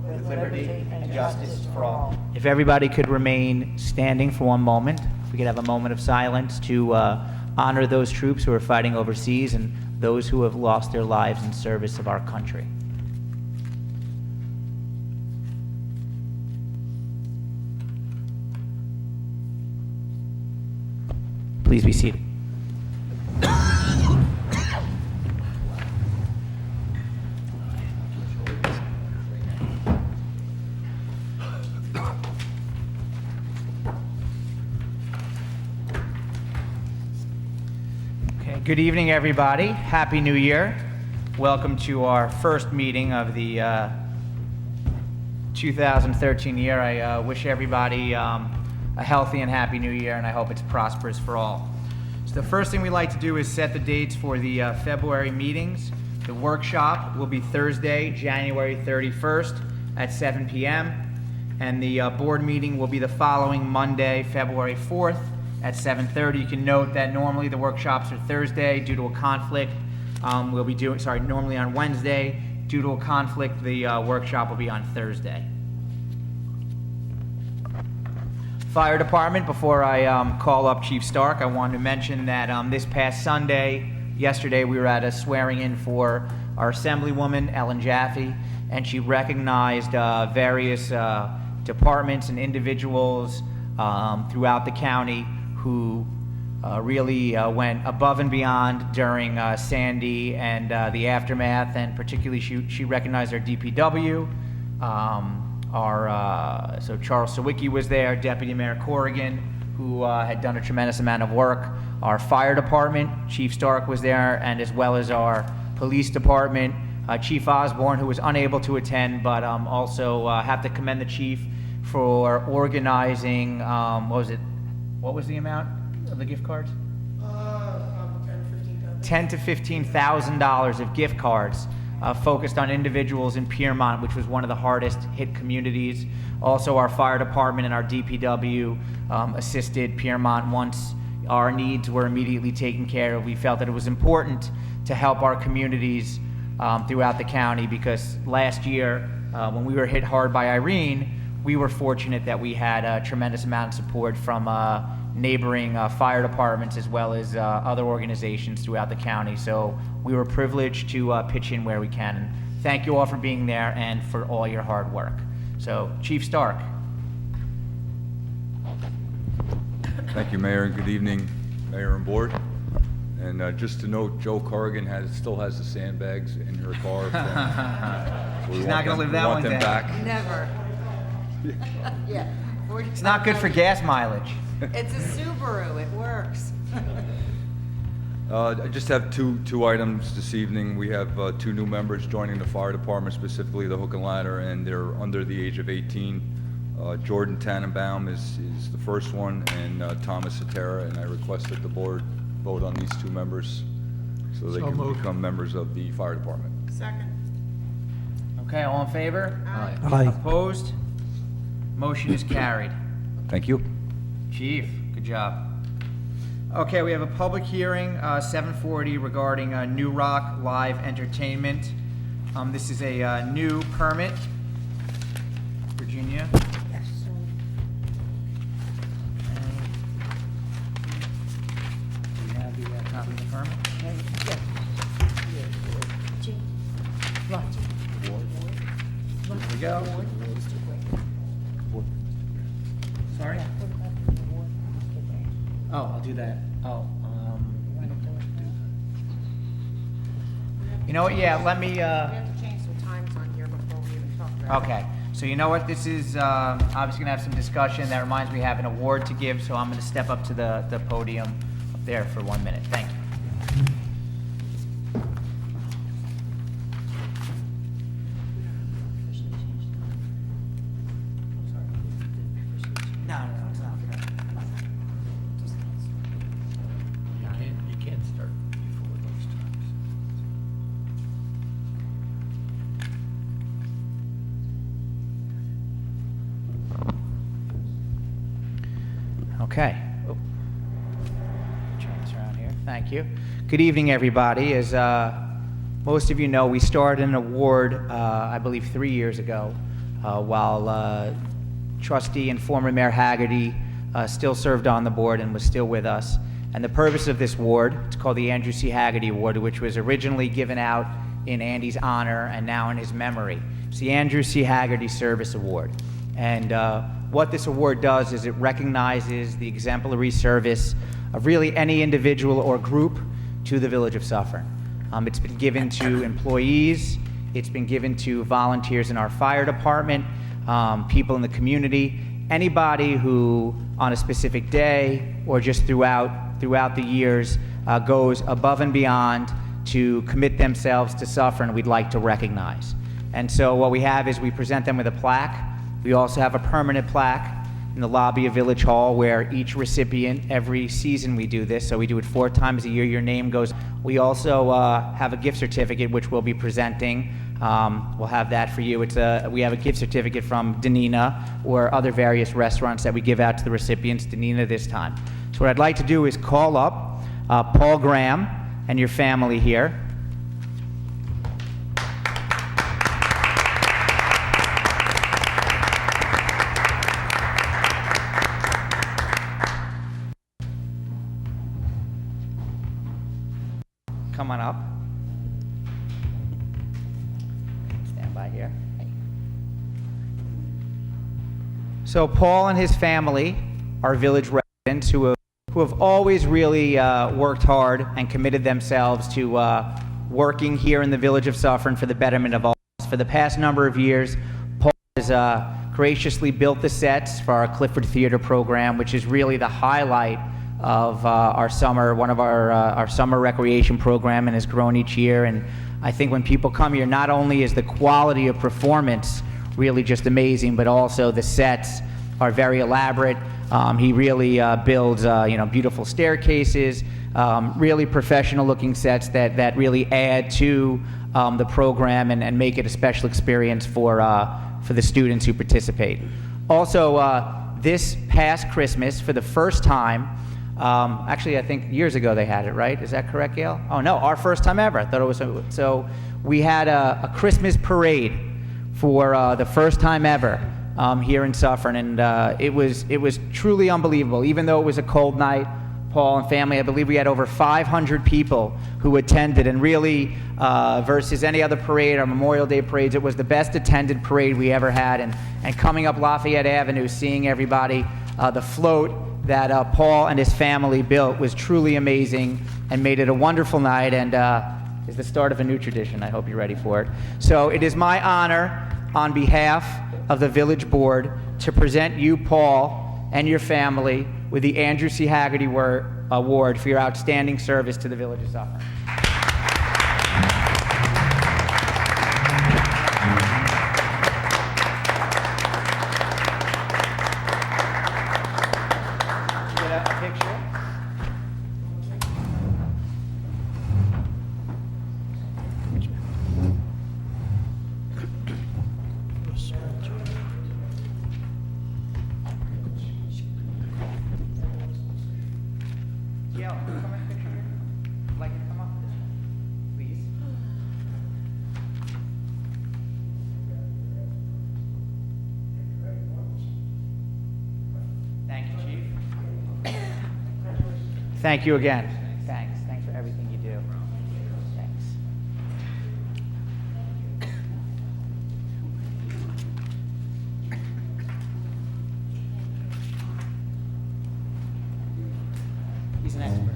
with liberty and justice for all. If everybody could remain standing for one moment, if we could have a moment of silence to honor those troops who are fighting overseas and those who have lost their lives in service of our country. Please be seated. Okay, good evening, everybody. Happy New Year. Welcome to our first meeting of the 2013 year. I wish everybody a healthy and happy new year, and I hope it's prosperous for all. So the first thing we like to do is set the dates for the February meetings. The workshop will be Thursday, January 31st at 7 p.m. And the board meeting will be the following Monday, February 4th at 7:30. You can note that normally the workshops are Thursday due to a conflict. Normally on Wednesday. Due to a conflict, the workshop will be on Thursday. Fire Department, before I call up Chief Stark, I wanted to mention that this past Sunday, yesterday, we were at a swearing in for our Assemblywoman, Ellen Jaffe, and she recognized various departments and individuals throughout the county who really went above and beyond during Sandy and the aftermath, and particularly she recognized our DPW, so Charles Sawicki was there, Deputy Mayor Corrigan, who had done a tremendous amount of work. Our fire department, Chief Stark was there, and as well as our police department, Chief Osborne, who was unable to attend, but also have to commend the chief for organizing, what was the amount of the gift cards? $10,000 to $15,000 of gift cards focused on individuals in Piermont, which was one of the hardest hit communities. Also, our fire department and our DPW assisted Piermont once our needs were immediately taken care of. We felt that it was important to help our communities throughout the county, because last year, when we were hit hard by Irene, we were fortunate that we had a tremendous amount of support from neighboring fire departments as well as other organizations throughout the county. So we were privileged to pitch in where we can. And thank you all for being there and for all your hard work. So, Chief Stark. Thank you, Mayor, and good evening, Mayor and Board. And just to note, Joe Corrigan still has the sandbags in her car. So She's not going to live that one down. Back. Never. Yeah. It's not good for gas mileage. It's a Subaru, it works. I just have two items this evening. We have two new members joining the fire department, specifically the Hook and Ladder, and they're under the age of 18. Jordan Tannenbaum is the first one, and Thomas Satera, and I request that the board vote on these two members so they can become members of the fire department. Second. Okay, all in favor? Aye. Opposed? Motion is carried. Thank you. Chief, good job. Okay, we have a public hearing, 7:40, regarding New Rock Live Entertainment. This is a new permit. Virginia? Yes. Do you have the copy of the permit? Here we go. Sorry? Oh, I'll do that. You know what, yeah, let me, We have to change some times on here before we even talk about it. okay. So you know what, this is, obviously gonna have some discussion. That reminds me, I have an award to give, so I'm gonna step up to the podium up there for 1 minute. Thank you. No, it's not. You can't start before those times. Okay. Oh. Turn this around here. Thank you. Good evening, everybody. As most of you know, we started an award, I believe 3 years ago, while trustee and former Mayor Haggerty still served on the board and was still with us. And the purpose of this award, it's called the Andrew C. Haggerty Award, which was originally given out in Andy's honor and now in his memory. It's the Andrew C. Haggerty Service Award. And what this award does is it recognizes the exemplary service of really any individual or group to the Village of Suffern. It's been given to employees, it's been given to volunteers in our fire department, people in the community, anybody who on a specific day or just throughout the years goes above and beyond to commit themselves to Suffern, we'd like to recognize. And so what we have is we present them with a plaque. We also have a permanent plaque in the lobby of Village Hall where each recipient, every season we do this, so we do it 4 times a year, your name goes. We also have a gift certificate which we'll be presenting. We'll have that for you. We have a gift certificate from Danina or other various restaurants that we give out to the recipients, Danina this time. So what I'd like to do is call up Paul Graham and your family here. Come on up. Stand by here. So Paul and his family are village residents who have always really worked hard and committed themselves to working here in the Village of Suffern for the betterment of all. For the past number of years, Paul has graciously built the sets for our Clifford Theater program, which is really the highlight of our summer recreation program, and has grown each year. And I think when people come here, not only is the quality of performance really just amazing, but also the sets are very elaborate. He really builds beautiful staircases, really professional looking sets that really add to the program and make it a special experience for the students who participate. Also, this past Christmas, for the first time, actually, I think years ago they had it, right? Is that correct, Gail? Oh, no, our first time ever. I thought it was. So we had a Christmas parade for the first time ever here in Suffern, and it was truly unbelievable. Even though it was a cold night, Paul and family, I believe we had over 500 people who attended, and really, versus any other parade or Memorial Day parades, it was the best attended parade we ever had. And coming up Lafayette Avenue, seeing everybody, the float that Paul and his family built was truly amazing and made it a wonderful night, and is the start of a new tradition. I hope you're ready for it. So it is my honor, on behalf of the Village Board, to present you, Paul, and your family with the Andrew C. Haggerty Award for your outstanding service to the Village of Suffern. Thank you again. Thanks. Thanks for everything you do. Thanks. He's an expert.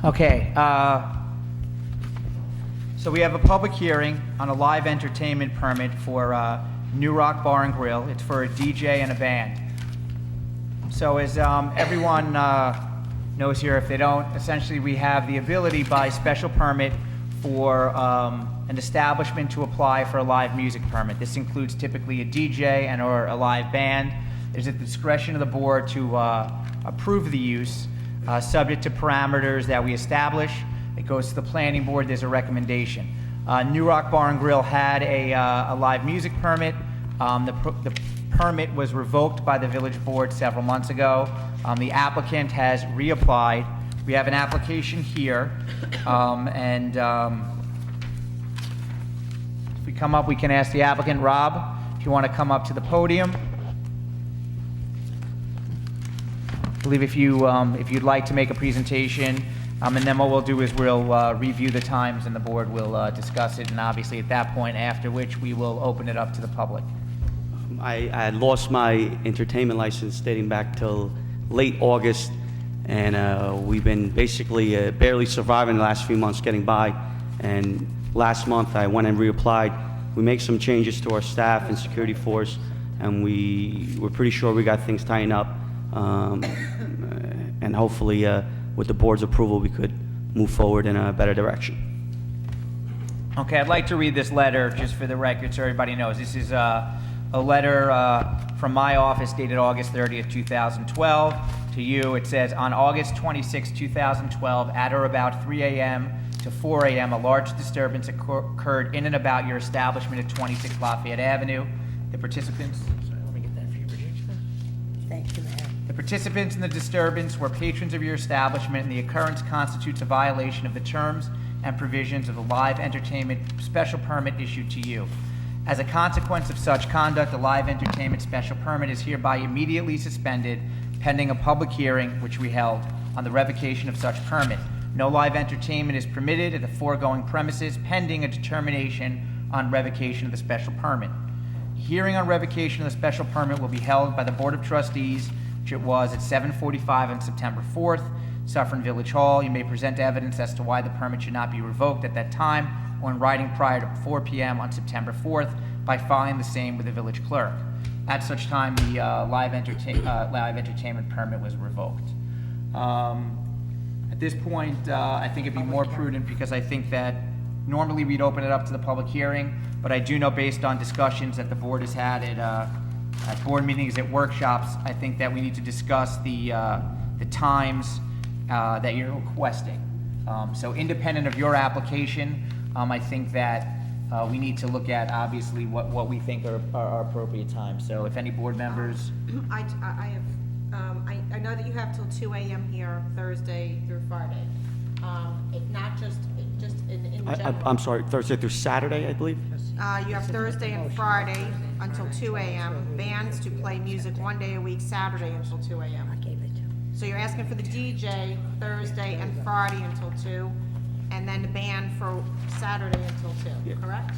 Okay, so we have a public hearing on a live entertainment permit for New Rock Bar and Grill. It's for a DJ and a band. So as everyone knows here, if they don't, essentially we have the ability by special permit for an establishment to apply for a live music permit. This includes typically a DJ and or a live band. It's at the discretion of the board to approve the use, subject to parameters that we establish. It goes to the planning board, there's a recommendation. New Rock Bar and Grill had a live music permit. The permit was revoked by the village board several months ago. The applicant has reapplied. We have an application here, if we come up, we can ask the applicant, Rob, if you want to come up to the podium. I believe if you'd like to make a presentation, and then what we'll do is we'll review the times and the board will discuss it, and obviously at that point, after which we will open it up to the public. I had lost my entertainment license dating back till late August, and we've been basically barely surviving the last few months, getting by. And last month I went and reapplied. We made some changes to our staff and security force, and we're pretty sure we got things tightened up. And hopefully, with the board's approval, we could move forward in a better direction. Okay, I'd like to read this letter just for the record so everybody knows. This is a letter from my office dated August 30th, 2012 to you. It says, on August 26, 2012, at or about 3 a.m. to 4 a.m., a large disturbance occurred in and about your establishment at 26 Lafayette Avenue. The participants... Sorry, let me get that for you, Virginia. Thank you, Mayor. The participants in the disturbance were patrons of your establishment, and the occurrence constitutes a violation of the terms and provisions of the live entertainment special permit issued to you. As a consequence of such conduct, the live entertainment special permit is hereby immediately suspended pending a public hearing which we held on the revocation of such permit. No live entertainment is permitted at the foregoing premises pending a determination on revocation of the special permit. Hearing on revocation of the special permit will be held by the Board of Trustees, which it was at 7:45 on September 4th, Suffern Village Hall. You may present evidence as to why the permit should not be revoked at that time or in writing prior to 4 p.m. on September 4th by filing the same with the village clerk. At such time, the live entertainment permit was revoked. At this point, I think it'd be more prudent because I think that normally we'd open it up to the public hearing, but I do know based on discussions that the board has had at board meetings, at workshops, I think that we need to discuss the times that you're requesting. So independent of your application, I think that we need to look at obviously what we think are appropriate times. So if any board members, I know that you have till 2 a.m. here, Thursday through Friday. It not just in general. I'm sorry, Thursday through Saturday, I believe? You have Thursday and Friday until 2 a.m. Bands to play music 1 day a week, Saturday until 2 a.m. I gave it to him. So you're asking for the DJ Thursday and Friday until 2, and then the band for Saturday until 2, correct?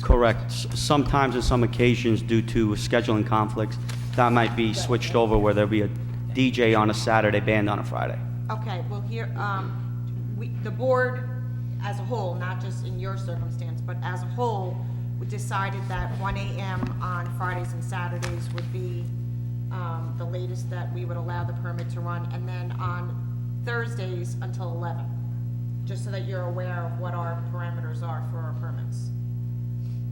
Correct. Sometimes on some occasions, due to scheduling conflicts, that might be switched over where there'll be a DJ on a Saturday, band on a Friday. Okay, well, here, the board as a whole, not just in your circumstance, but as a whole, we decided that 1 a.m. on Fridays and Saturdays would be the latest that we would allow the permit to run, and then on Thursdays until 11, just so that you're aware of what our parameters are for our permits.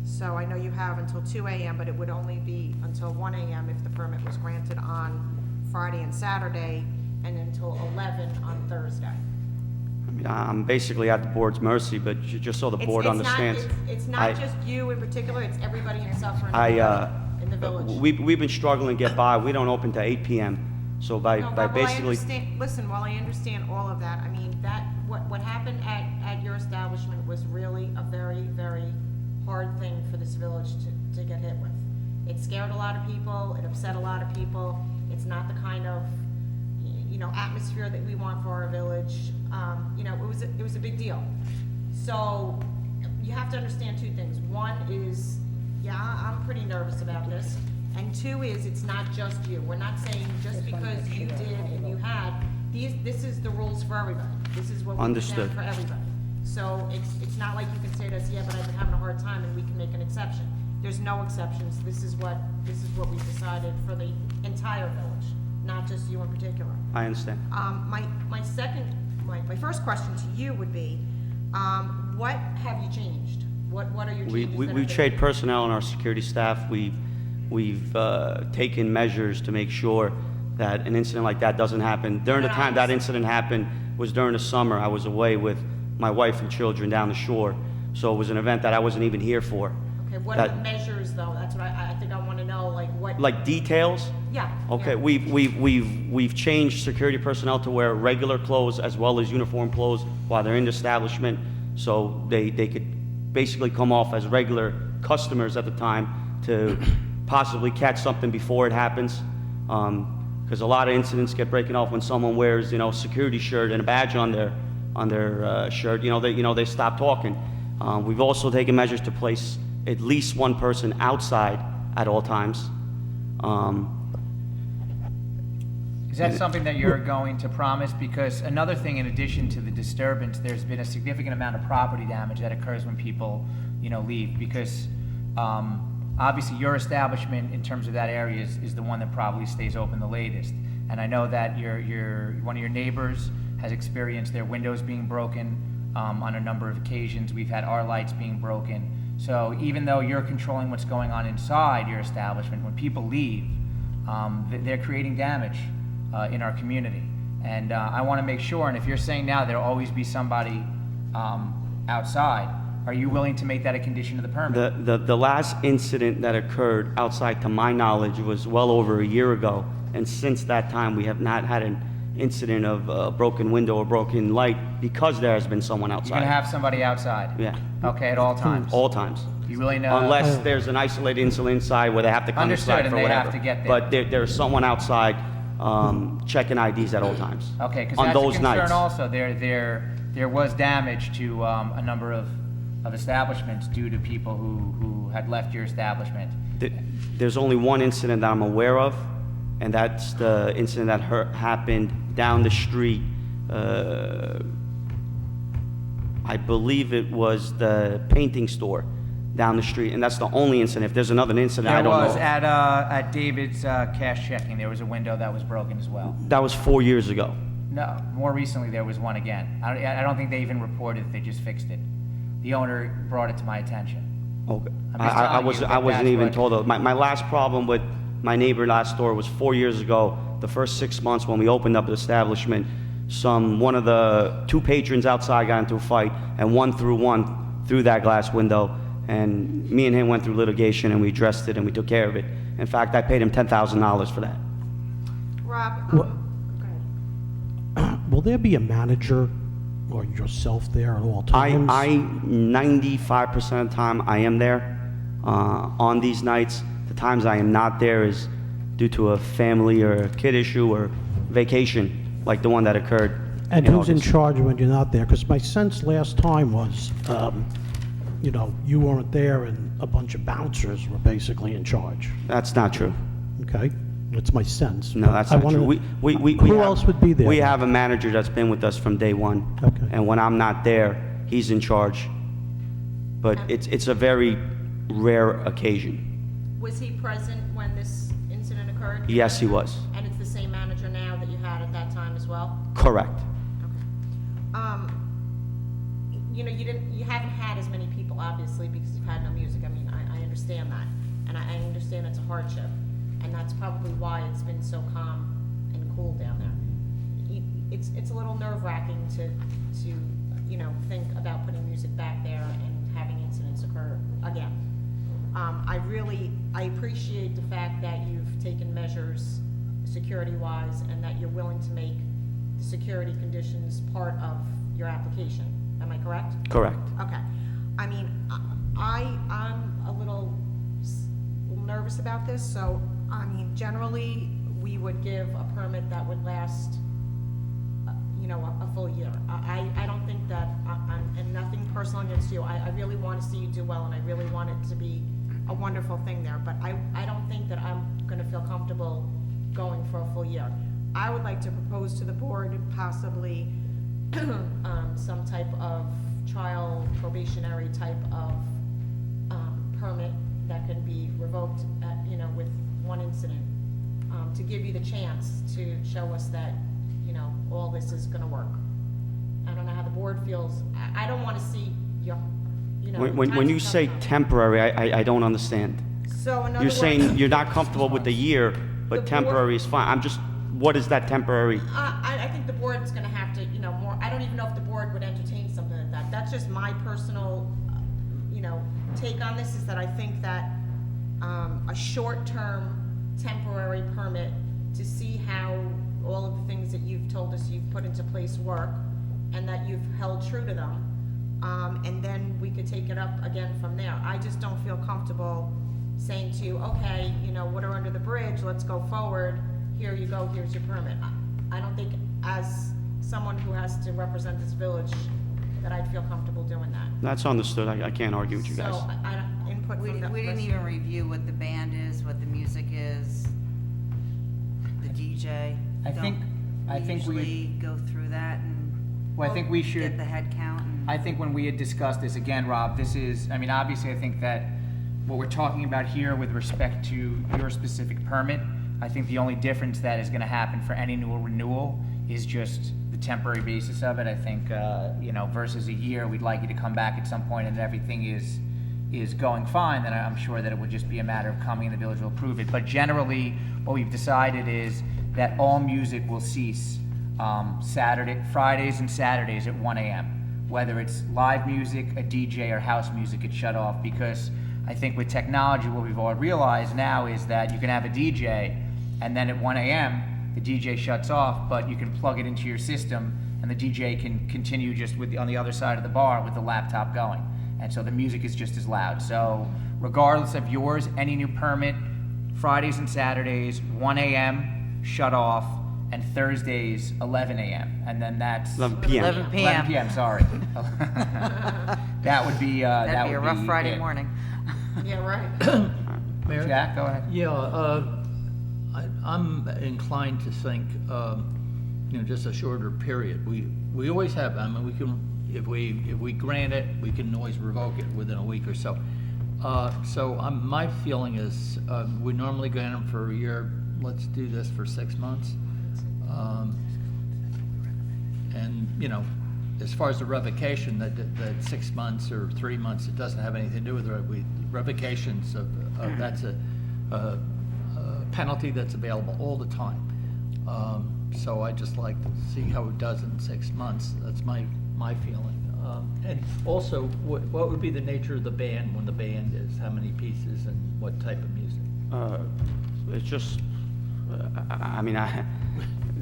So I know you have until 2 a.m., but it would only be until 1 a.m. if the permit was granted on Friday and Saturday, and until 11 on Thursday. I mean, I'm basically at the board's mercy, but just so the board understands. It's not just you in particular, it's everybody in Suffern in the village. We've been struggling to get by. We don't open till 8 p.m. So No, by but while I basically, understand, listen, while I understand all of that, I mean, what happened at your establishment was really a very, very hard thing for this village to get hit with. It scared a lot of people, it upset a lot of people, it's not the kind of, atmosphere that we want for our village. It was a big deal. So, you have to understand two things. One is, I'm pretty nervous about this. And two is, it's not just you. We're not saying just because you did and you had, this is the rules for everybody. This is what we Understood. present for everybody. So it's not like you can say to us, but I've been having a hard time and we can make an exception. There's no exceptions. This is what we decided for the entire village, not just you in particular. I understand. My first question to you would be, what have you changed? What are your changes? We've changed personnel on our security staff. We've taken measures to make sure that an incident like that doesn't happen. During the time that incident happened was during the summer. I was away with my wife and children down the shore. So it was an event that I wasn't even here for. Okay, what are the That- measures, though? That's what I think I want to know, like, what? Like details? Yeah. Okay, yeah. we've changed security personnel to wear regular clothes as well as uniform clothes while they're in the establishment, so they could basically come off as regular customers at the time to possibly catch something before it happens. Because a lot of incidents get breaking off when someone wears, security shirt and a badge on their shirt. They stop talking. We've also taken measures to place at least one person outside at all times. Is that something that you're going to promise? Because another thing, in addition to the disturbance, there's been a significant amount of property damage that occurs when people, leave. Because obviously your establishment, in terms of that area, is the one that probably stays open the latest. And I know that one of your neighbors has experienced their windows being broken on a number of occasions. We've had our lights being broken. So even though you're controlling what's going on inside your establishment, when people leave, they're creating damage in our community. And I want to make sure, and if you're saying now there'll always be somebody outside, are you willing to make that a condition of the permit? The last incident that occurred outside, to my knowledge, was well over a year ago. And since that time, we have not had an incident of a broken window or broken light because there has been someone outside. You're going to have somebody outside? Yeah, Okay, at all times? all times. You really know? Unless there's an isolated incident inside where they have to come Understood, inside and for they whatever. have to get there. But there's someone outside checking IDs at all times. Okay, because on that's a those concern nights. also. There was damage to a number of establishments due to people who had left your establishment. There's only one incident that I'm aware of, and that's the incident that happened down the street. I believe it was the painting store down the street, and that's the only incident. If there's another incident, I There don't was, know. at David's cash checking, there was a window that was broken as well. That was 4 years ago. No, more recently there was one again. I don't think they even reported it, they just fixed it. The owner brought it to my attention. Okay. I'm just I telling you wasn't that even that's what- told of. My last problem with my neighbor last door was 4 years ago. The first 6 months when we opened up the establishment, one of the two patrons outside got into a fight, and one through that glass window. And me and him went through litigation, and we addressed it, and we took care of it. In fact, I paid him $10,000 for that. Rob, What- go ahead. Will there be a manager or yourself there at all times? 95% of the time I am there on these nights. The times I am not there is due to a family or a kid issue or vacation, like the one that occurred. And who's in August. charge when you're not there? Because my sense last time was, you weren't there and a bunch of bouncers were basically in charge, That's not true. okay? That's my sense. No, But that's I not wanna- true. We Who have- else would be there? We have a manager that's been with us from day one. Okay. And when I'm not there, he's in charge. But it's a very rare occasion. Was he present when this incident occurred? Yes, he was. And it's the same manager now that you had at that time as well? Correct. You haven't had as many people, obviously, because you've had no music. I mean, I understand that. And I understand it's a hardship. And that's probably why it's been so calm and cool down there. It's a little nerve-wracking to think about putting music back there and having incidents occur again. I appreciate the fact that you've taken measures security-wise and that you're willing to make the security conditions part of your application. Am I correct? Correct. Okay. I mean, I'm a little nervous about this, so, I mean, generally, we would give a permit that would last, a full year. I don't think that, and nothing personal against you, I really want to see you do well, and I really want it to be a wonderful thing there, but I don't think that I'm gonna feel comfortable going for a full year. I would like to propose to the board possibly some type of trial probationary type of permit that can be revoked with one incident, to give you the chance to show us that, all this is gonna work. I don't know how the board feels. I don't wanna see your, When you say temporary, I don't understand. So in other You're words. saying you're not comfortable with the year, The but board- temporary is fine. What is that temporary? I think the board's gonna have to, more, I don't even know if the board would entertain something like that. that's just my personal, take on this, is that I think that, a short-term temporary permit to see how all of the things that you've told us you've put into place work, and that you've held true to them, and then we could take it up again from there. I just don't feel comfortable saying to you, okay, water under the bridge, let's go forward, here you go, here's your permit. I don't think, as someone who has to represent this village, that I'd feel comfortable doing that. That's understood. I can't argue with you guys. So, input We from the didn't rest- even review what the band is, what the music is, the DJ. I think we- usually go through that and. Well, I think we should- Get the head count and. I think when we had discussed this, again, Rob, this is, obviously, I think that what we're talking about here with respect to your specific permit, I think the only difference that is gonna happen for any new renewal is just the temporary basis of it. I think, versus a year, we'd like you to come back at some point and everything is going fine, then I'm sure that it would just be a matter of coming and the village will approve it. But generally, what we've decided is that all music will cease Fridays and Saturdays at 1 a.m. Whether it's live music, a DJ, or house music, it's shut off, because I think with technology, what we've all realized now is that you can have a DJ, and then at 1 a.m., the DJ shuts off, but you can plug it into your system, and the DJ can continue just on the other side of the bar with the laptop going. And so the music is just as loud. So regardless of yours, any new permit, Fridays and Saturdays, 1 a.m., shut off, and Thursdays, 11 a.m. And then that's 11 p.m. 11 p.m. 11 p.m., sorry. That would be, That'd be a rough Friday it. morning. Yeah, right. Mayor? Jack, go ahead. Yeah, I'm inclined to think, just a shorter period. We always have, we can, if we grant it, we can always revoke it within a week or so. My feeling is, we normally grant them for a year, let's do this for 6 months. And, as far as the revocation, that 6 months or 3 months, it doesn't have anything to do with it. Revocations that's a penalty that's available all the time. So I just like to see how it does in 6 months. That's my feeling. And also, what would be the nature of the band when the band is? How many pieces and what type of music? It's just,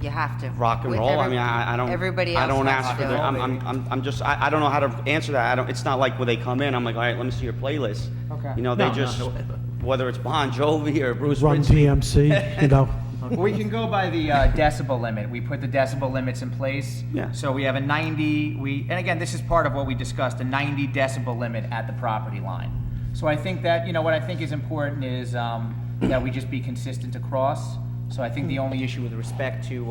You have to. rock and With roll. every- I don't. Everybody I else don't has ask to for do the. it. I'm just. I don't know how to answer that. It's not like when they come in, I'm like, all right, let me see your playlist. Okay. They No, just, no. whether it's Bon Jovi or Bruce Run Springsteen. DMC, We can go by the decibel limit. We put the decibel limits in place. Yeah. So we have a 90, and again, this is part of what we discussed, a 90 decibel limit at the property line. So I think that, what I think is important is that we just be consistent across. So I think the only issue with respect to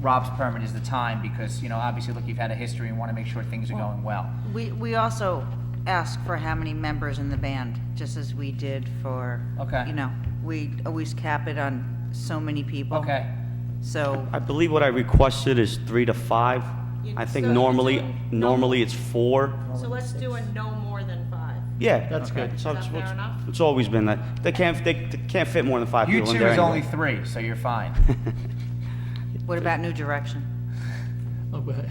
Rob's permit is the time, because, obviously, look, you've had a history and want to make sure things are going well. We also ask for how many members in the band, just as we did for. Okay. We always cap it on so many people. Okay. So, I believe what I requested is 3 to 5. I think So normally, no- it's 4. So let's do a no more than 5. Yeah, That's Okay. good. So Is that fair enough? it's always been that. They can't fit more than 5 You people in two there is anyway. only 3, so you're fine. what about New Direction? Oh, go ahead.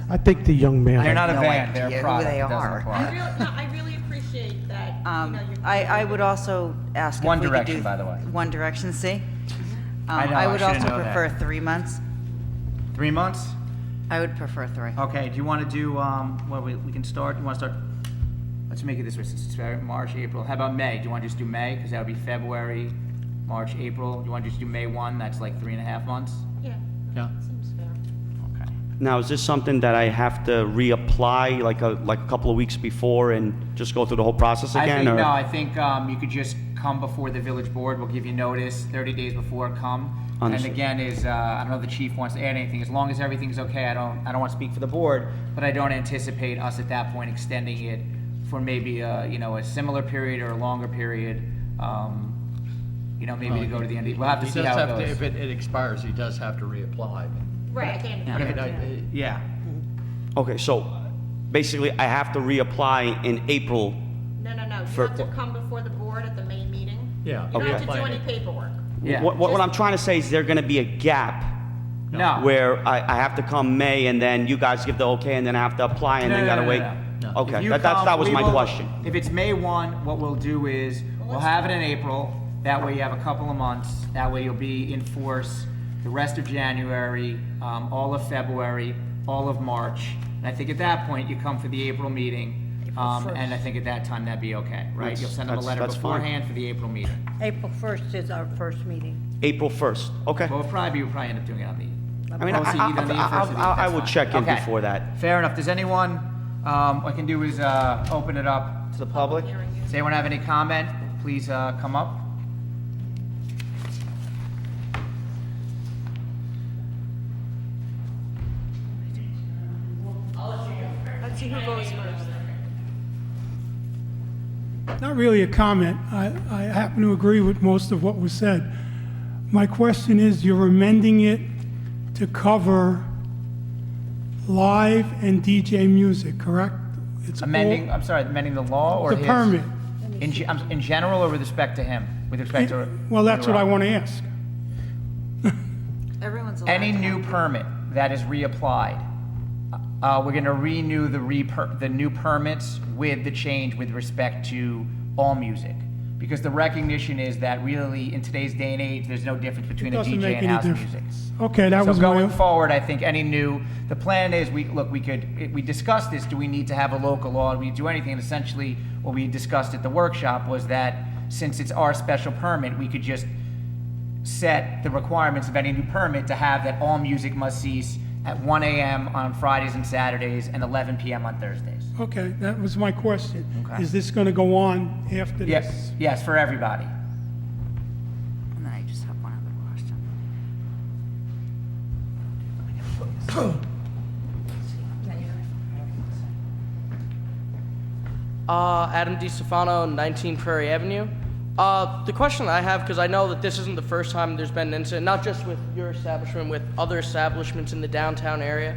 I think the young man. They're not a no band, they're idea a who product. they It doesn't are. apply. I really appreciate that, you're. I would also ask if One we could Direction, do. by the way. One Direction, see? I know, I I would should've also known that. prefer 3 months. 3 months? I would prefer 3. Okay, do you want to do, we can start, you want to start, let's make it this way, since it's March, April. How about May? Do you want to just do May? Because that would be February, March, April. Do you want to just do May 1? That's like 3.5 months? Yeah, Yeah. seems fair. Okay. Now, is this something that I have to reapply like a couple of weeks before and just go through the whole process again? or? I think you could just come before the village board. We'll give you notice 30 days before, come. Understood. And again, I don't know if the chief wants to add anything. As long as everything's okay, I don't want to speak for the board, but I don't anticipate us at that point extending it for maybe a similar period or a longer period. Maybe to go to the end. We'll have to He see does how it have to- goes. If it expires, he does have to reapply. Right, at the end of I the mean, year. Yeah. Okay, so basically I have to reapply in April. No, you For- have to come before the board at the May meeting. Yeah. You don't have to Okay. do any paperwork. Yeah. What I'm trying to say is there going to be a gap No. Where I have to come May and then you guys give the okay and then I have to apply and then gotta wait? No. If Okay, you that come, was we my will- question. If it's May 1, what we'll do is, we'll have it in April, that way you have a couple of months, that way you'll be in force the rest of January, all of February, all of March, and I think at that point, you come for the April meeting, and I think at that time, that'd be okay, right? That's- You'll send them a that's- letter that's fine. beforehand for the April meeting. April 1st is our first meeting. April 1st, okay. Well, we'll probably end up doing it on the. I mean, Posting either on the 8th or the 8th, I that's would fine. check in Okay. before that. Fair enough. Does anyone, what I can do is open it up to the public. Does anyone have any comment? Please come up. Let's see who goes first. Not really a comment. I happen to agree with most of what was said. My question is, you're amending it to cover live and DJ music, correct? It's Amending, all- I'm sorry, amending the law or The his? permit. In general or with respect to him? With respect to? Well, that's what I want to ask. Everyone's allowed Any to new have- permit that is reapplied, we're going to renew the new permits with the change with respect to all music. Because the recognition is that really, in today's day and age, there's no difference between a doesn't DJ make and any house difference. music. Okay, that So was going my, forward, I think any new, the plan is, we discussed this, do we need to have a local law, do we do anything? And essentially, what we discussed at the workshop was that since it's our special permit, we could just set the requirements of any new permit to have that all music must cease at 1 a.m. on Fridays and Saturdays and 11 p.m. on Thursdays. okay, that was my question. Okay. Is this going to go on after this? Yes, yes, for everybody. And then I just have one other question. Adam DiStefano, 19 Prairie Avenue. The question I have, because I know that this isn't the first time there's been an incident, not just with your establishment, with other establishments in the downtown area,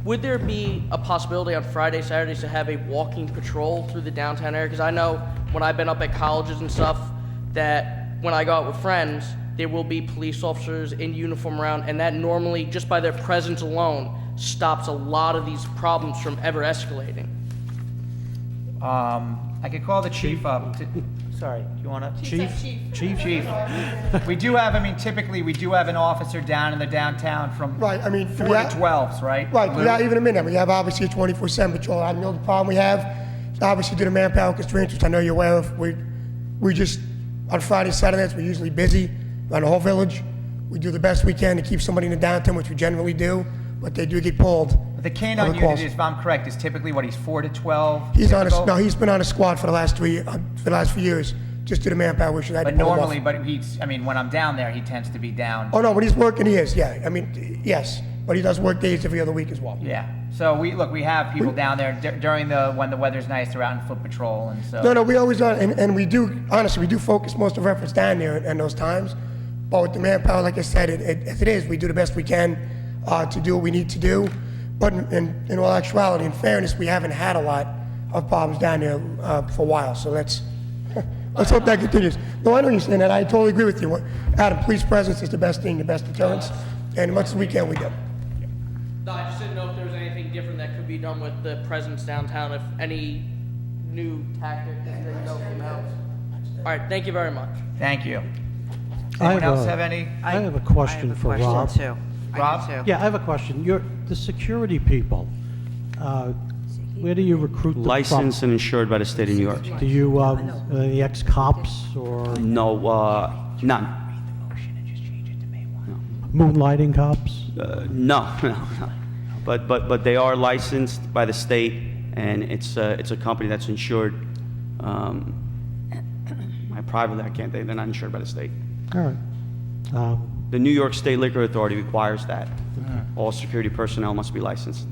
would there be a possibility on Fridays, Saturdays to have a walking patrol through the downtown area? Because I know when I've been up at colleges and stuff, that when I go out with friends, there will be police officers in uniform around, and that normally, just by their presence alone, stops a lot of these problems from ever escalating. I could call the chief up. Sorry, do you want to? Chief. We do have, typically, we do have an officer down in the downtown from Right, 4 to 12s, right? Right, Lou? yeah, even a minute. We have obviously a 24/7 patrol. I know the problem we have is obviously due to manpower constraints, which I know you're aware of. We just, on Fridays, Saturdays, we're usually busy around the whole village. We do the best we can to keep somebody in the downtown, which we generally do, but they do get pulled. The canine Other calls. unit is, if I'm correct, is typically what, he's 4 to 12? He's on typical? he's been on a squad for the last few years, just due to manpower issues. I had to But pull him off. normally, when I'm down there, he tends to be down. Oh, no, when he's working, he is, yeah. Yes, but he does work days every other week as well. Yeah, so we have people down there during when the weather's nice, they're out in foot patrol, and so. No, we always are, and we do, honestly, we do focus most of our efforts down there in those times. But with the manpower, like I said, as it is, we do the best we can to do what we need to do. But in all actuality, in fairness, we haven't had a lot of problems down there for a while, so let's hope that continues. No, I know you're saying that, I totally agree with you. Adam, police presence is the best thing, the best deterrence, and as much as we can, we do. No, I just didn't know if there was anything different that could be done with the presence downtown, if any new tactics that you know came out. All right, thank you very much. Thank you. I Anyone have else a- have any? I have a question I have a for question Rob. too. I do Rob? too. Yeah, I have a question. The security people, where do you recruit them from? Licensed and insured by the state of New York. Do you, the ex-cops or No, none. moonlighting cops? No. But they are licensed by the state, and it's a company that's insured. Privately, I can't. They're not insured by the state. All right. The New York State Liquor Authority requires that all security personnel must be licensed.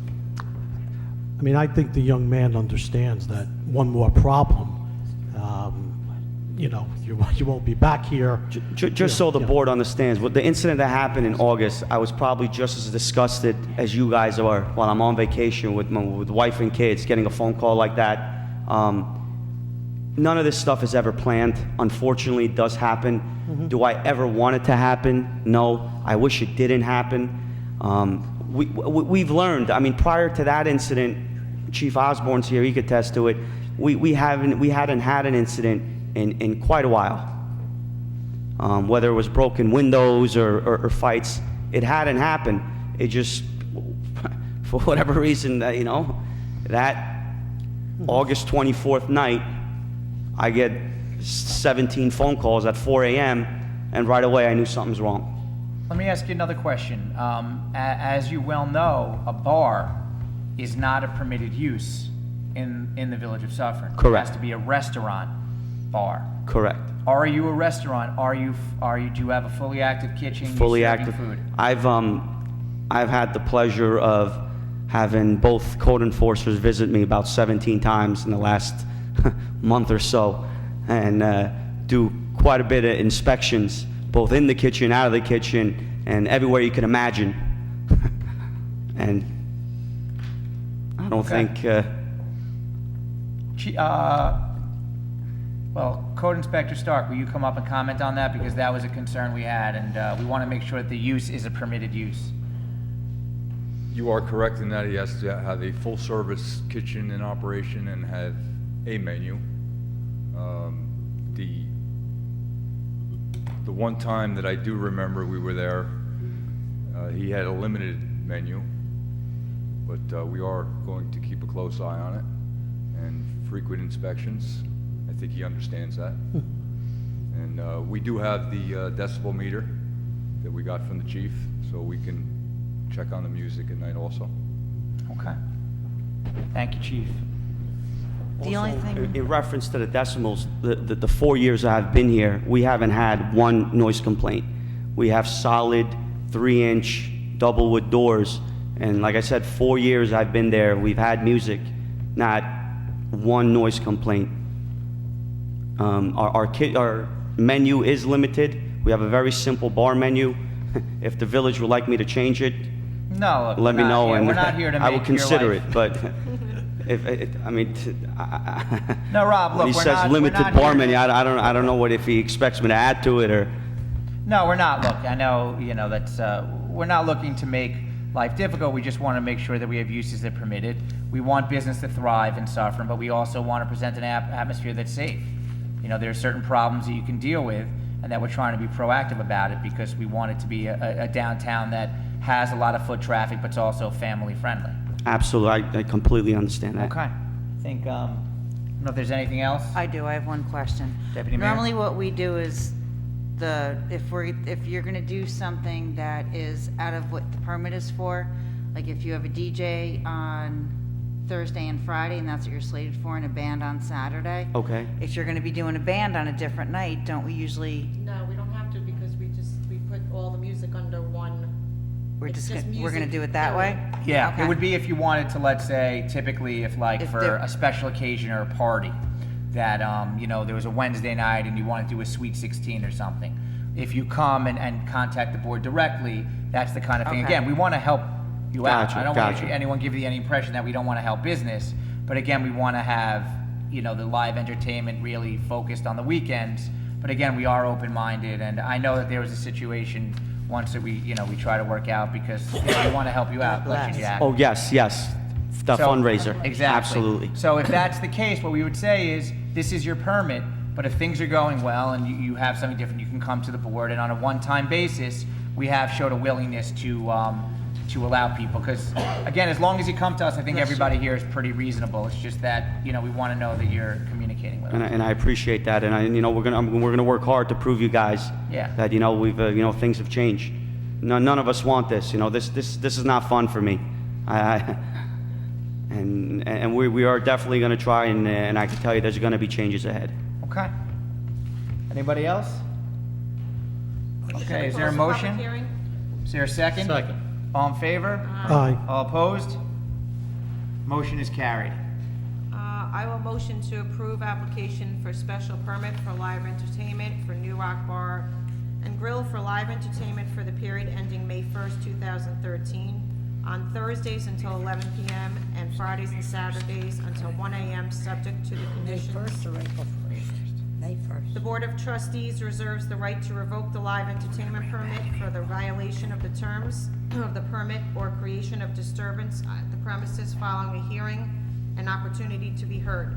I think the young man understands that one more problem, you won't be back here. Just so the board understands, with the incident that happened in August, I was probably just as disgusted as you guys are while I'm on vacation with my wife and kids, getting a phone call like that. None of this stuff is ever planned. Unfortunately, it does happen. Do I ever want it to happen? No. I wish it didn't happen. We've learned, I mean, prior to that incident, Chief Osborne's here, he could attest to it, we hadn't had an incident in quite a while. Whether it was broken windows or fights, it hadn't happened. It just, for whatever reason, that August 24th night, I get 17 phone calls at 4 a.m., and right away I knew something's wrong. Let me ask you another question. As you well know, a bar is not a permitted use in the Village of Suffern. Correct. It has to be a restaurant bar. Correct. Are you a restaurant? Do you have a fully active kitchen? You Fully serving active. food? I've had the pleasure of having both code enforcers visit me about 17 times in the last month or so, and do quite a bit of inspections, both in the kitchen, out of the kitchen, and everywhere you can imagine. And I don't Okay. think, Well, Code Inspector Stark, will you come up and comment on that? Because that was a concern we had, and we want to make sure that the use is a permitted use. You are correct in that he has to have a full-service kitchen in operation and have a menu. The one time that I do remember we were there, he had a limited menu, but we are going to keep a close eye on it and frequent inspections. I think he understands that. And we do have the decibel meter that we got from the chief, so we can check on the music at night also. Okay. Thank you, Chief. The only thing, in reference to the decimals, the 4 years I've been here, we haven't had one noise complaint. We have solid 3-inch double wood doors, and like I said, 4 years I've been there, we've had music, not one noise complaint. Our menu is limited. We have a very simple bar menu. If the village would like me to change it, No, look, let me know, yeah, and we're not here to I will make your consider life- it, but No, Rob, look, when he we're says not- limited we're not bar here- menu, I don't know what, if he expects me to add to it, or, No, we're not. Look, I know, that's, we're not looking to make life difficult. We just want to make sure that we have uses that are permitted. We want business to thrive in Suffern, but we also want to present an atmosphere that's safe. There are certain problems that you can deal with, and that we're trying to be proactive about it because we want it to be a downtown that has a lot of foot traffic, but it's also family friendly. absolutely, I completely understand that. Okay. I think, I don't know if there's anything else? I do, I have one question. Deputy Mayor? Normally what we do is if you're gonna do something that is out of what the permit is for, like if you have a DJ on Thursday and Friday, and that's what you're slated for, and a band on Saturday. Okay. If you're gonna be doing a band on a different night, don't we usually, No, we don't have to because we put all the music under one. we're It's just, just we're gonna music, do it that way? Yeah, it Okay. would be if you wanted to, let's say, typically if like If for there- a special occasion or a party, that, there was a Wednesday night and you want to do a Sweet 16 or something. If you come and contact the board directly, that's the kind of thing. Okay. Again, we want to help you out. Gotcha, I don't want gotcha. anyone give you any impression that we don't want to help business, but again, we want to have, the live entertainment really focused on the weekends. But again, we are open-minded, and I know that there was a situation once that we try to work out because we want to help you out, let you Jack. Oh, yes, the So- fundraiser. Exactly. Absolutely. So if that's the case, what we would say is, this is your permit, but if things are going well and you have something different, you can come to the board, and on a one-time basis, we have showed a willingness to allow people, because, again, as long as you come to us, I think everybody here is pretty reasonable. It's just that, we want to know that you're communicating with us. And I appreciate that, and we're gonna work hard to prove you guys Yeah. that we've things have changed. None of us want this. This is not fun for me. And we are definitely gonna try, and I can tell you there's gonna be changes ahead. Okay. Anybody else? Okay, is there a Close the public motion? hearing? Is there a second? Second. All in favor? Aye. All opposed? Motion is carried. I will motion to approve application for special permit for live entertainment for New Rock Bar and Grill for live entertainment for the period ending May 1st, 2013, on Thursdays until 11 p.m. and Fridays and Saturdays until 1 a.m., subject to the May conditions. 1st or April 1st? May 1st. The Board of Trustees reserves the right to revoke the live entertainment permit for the violation of the terms of the permit or creation of disturbance at the premises following a hearing and opportunity to be heard.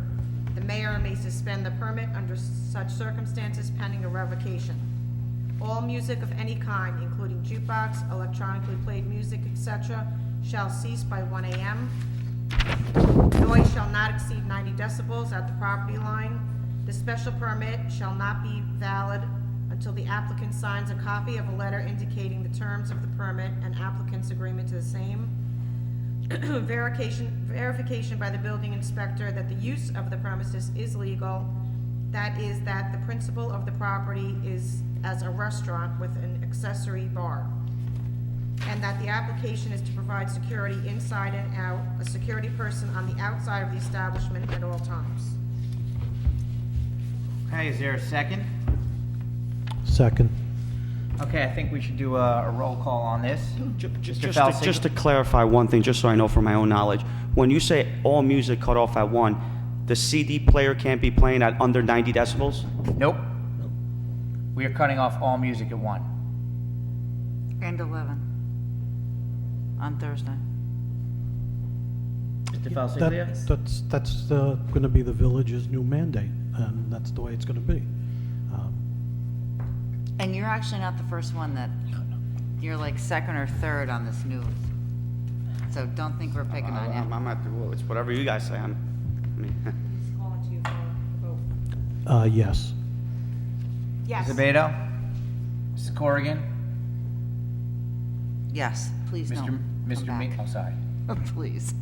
The mayor may suspend the permit under such circumstances pending a revocation. All music of any kind, including jukebox, electronically played music, etc., shall cease by 1 a.m. Noise shall not exceed 90 decibels at the property line. The special permit shall not be valid until the applicant signs a copy of a letter indicating the terms of the permit and applicant's agreement to the same. Verification by the building inspector that the use of the premises is legal, that is, that the principal of the property is as a restaurant with an accessory bar, and that the application is to provide security inside and out, a security person on the outside of the establishment at all times. Okay, is there a second? Second. Okay, I think we should do a roll call on this. Mr. Falsiger? Just to clarify one thing, just so I know from my own knowledge, when you say all music cut off at 1, the CD player can't be playing at under 90 decibels? Nope. We are cutting off all music at 1. And 11 on Thursday. Mr. Falsiglia? That's going to be the village's new mandate, and that's the way it's going to be. And you're actually not the first one that, you're like second or third on this new, so don't think we're picking on you. I'm at the, well, it's whatever you guys say. I mean, He's calling to you for a vote. Yes. Yes. Mr. Beto? Mrs. Corrigan? Yes, please don't come Mr. back. Meehan? Oh, sorry. Please.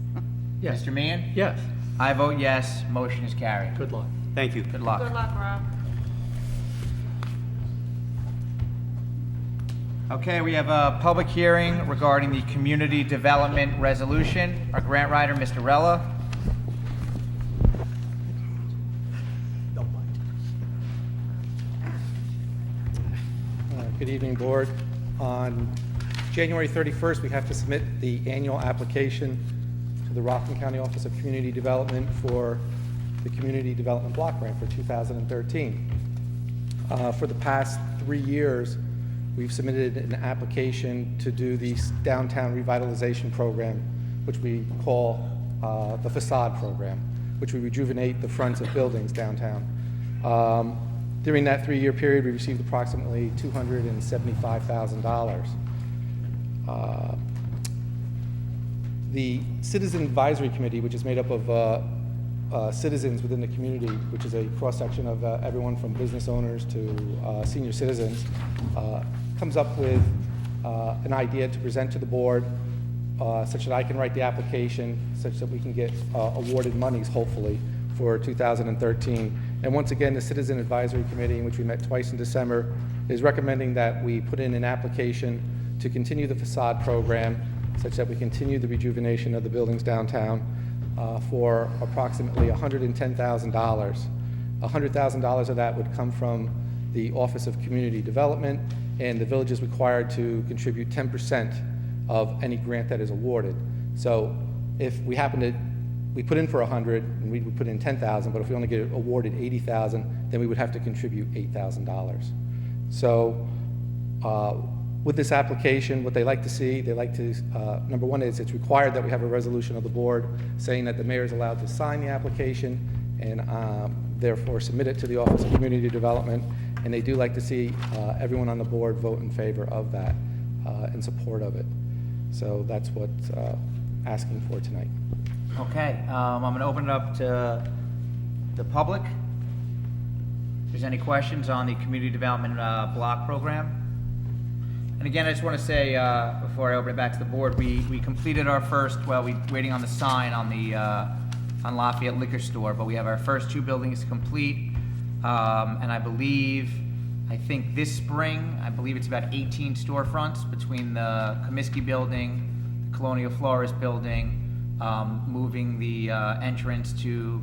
Yes. Mr. Meehan? Yes. I vote yes, motion is carried. Good luck. thank you. Good luck. Good luck, Rob. Okay, we have a public hearing regarding the community development resolution. Our grant writer, Mr. Rella. Good evening, Board. On January 31st, we have to submit the annual application to the Rockland County Office of Community Development for the Community Development Block Grant for 2013. For the past 3 years, we've submitted an application to do the downtown revitalization program, which we call the facade program, which we rejuvenate the fronts of buildings downtown. During that 3-year period, we received approximately $275,000. The Citizen Advisory Committee, which is made up of citizens within the community, which is a cross-section of everyone from business owners to senior citizens, comes up with an idea to present to the board such that I can write the application, such that we can get awarded monies, hopefully, for 2013. And once again, the Citizen Advisory Committee, in which we met twice in December, is recommending that we put in an application to continue the facade program, such that we continue the rejuvenation of the buildings downtown for approximately $110,000. $100,000 of that would come from the Office of Community Development, and the village is required to contribute 10% of any grant that is awarded. So if we happen to, we put in for 100 and we would put in 10,000, but if we only get awarded 80,000, then we would have to contribute $8,000. So with this application, what they like to see, they like to, number one is it's required that we have a resolution of the board saying that the mayor is allowed to sign the application and therefore submit it to the Office of Community Development. And they do like to see everyone on the board vote in favor of that, in support of it. So that's what asking for tonight. Okay, I'm going to open it up to the public. If there's any questions on the community development block program. And again, I just want to say, before I open it back to the board, we completed our first, well, we're waiting on the sign on the on Lafayette Liquor Store, but we have our first 2 buildings complete. And I think this spring, I believe it's about 18 storefronts between the Comiskey building, the Colonial Florist building, moving the entrance to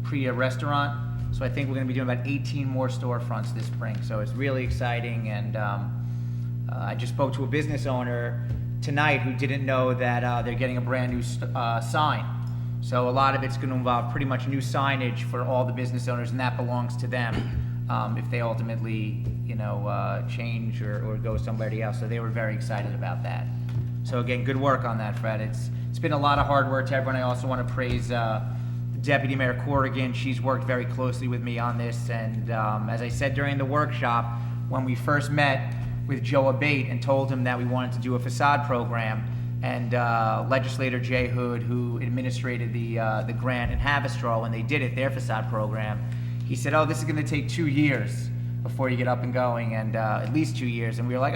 Priya Restaurant. So I think we're going to be doing about 18 more storefronts this spring. So it's really exciting. And I just spoke to a business owner tonight who didn't know that they're getting a brand new sign. So a lot of it's going to involve pretty much new signage for all the business owners, and that belongs to them if they ultimately, change or go somebody else. So they were very excited about that. So again, good work on that, Fred. It's been a lot of hard work to everyone. I also want to praise Deputy Mayor Corrigan. She's worked very closely with me on this, and as I said during the workshop, when we first met with Joe Abate and told him that we wanted to do a facade program, and legislator Jay Hood, who administrated the grant in Haverstraw, when they did it, their facade program, he said, "Oh, this is going to take 2 years before you get up and going, and at least 2 years." And we were like,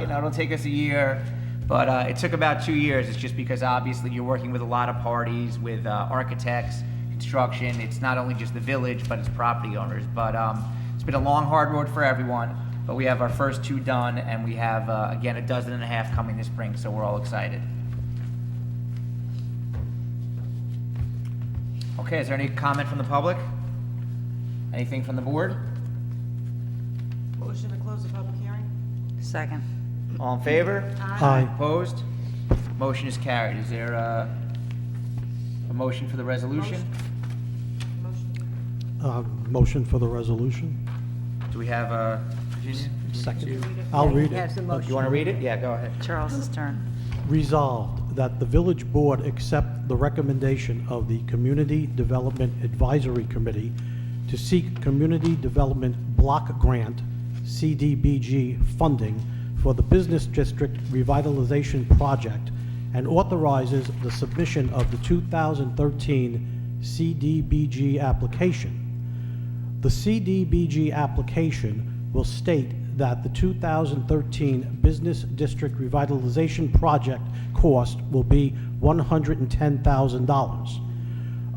it'll take us a year. But it took about 2 years. It's just because obviously you're working with a lot of parties, with architects, construction. It's not only just the village, but it's property owners. But it's been a long, hard road for everyone. But we have our first 2 done, and we have, again, 1.5 dozen coming this spring, so we're all excited. Okay, is there any comment from the public? Anything from the board? Motion to close the public hearing? Second. All in favor? Aye. Opposed? Motion is carried. Is there a motion for the resolution? Motion for the resolution? Do we have a, Virginia? Second. I'll read Has the it. motion. You want to read it? Yeah, go ahead. Charles's turn. Resolved that the village board accept the recommendation of the Community Development Advisory Committee to seek Community Development Block Grant, CDBG, funding for the Business District Revitalization Project and authorizes the submission of the 2013 CDBG application. The CDBG application will state that the 2013 Business District Revitalization Project cost will be $110,000.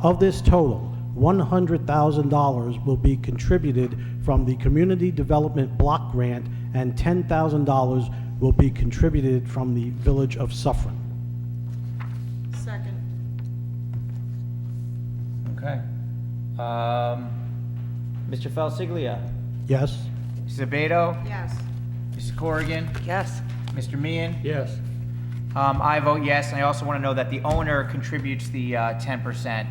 Of this total, $100,000 will be contributed from the Community Development Block Grant and $10,000 will be contributed from the Village of Suffern. Second. Okay. Mr. Falsiglia? Yes? Mrs. Abeto? Yes. Mrs. Corrigan? Yes. Mr. Meehan? Yes. I vote yes, and I also want to know that the owner contributes the 10%.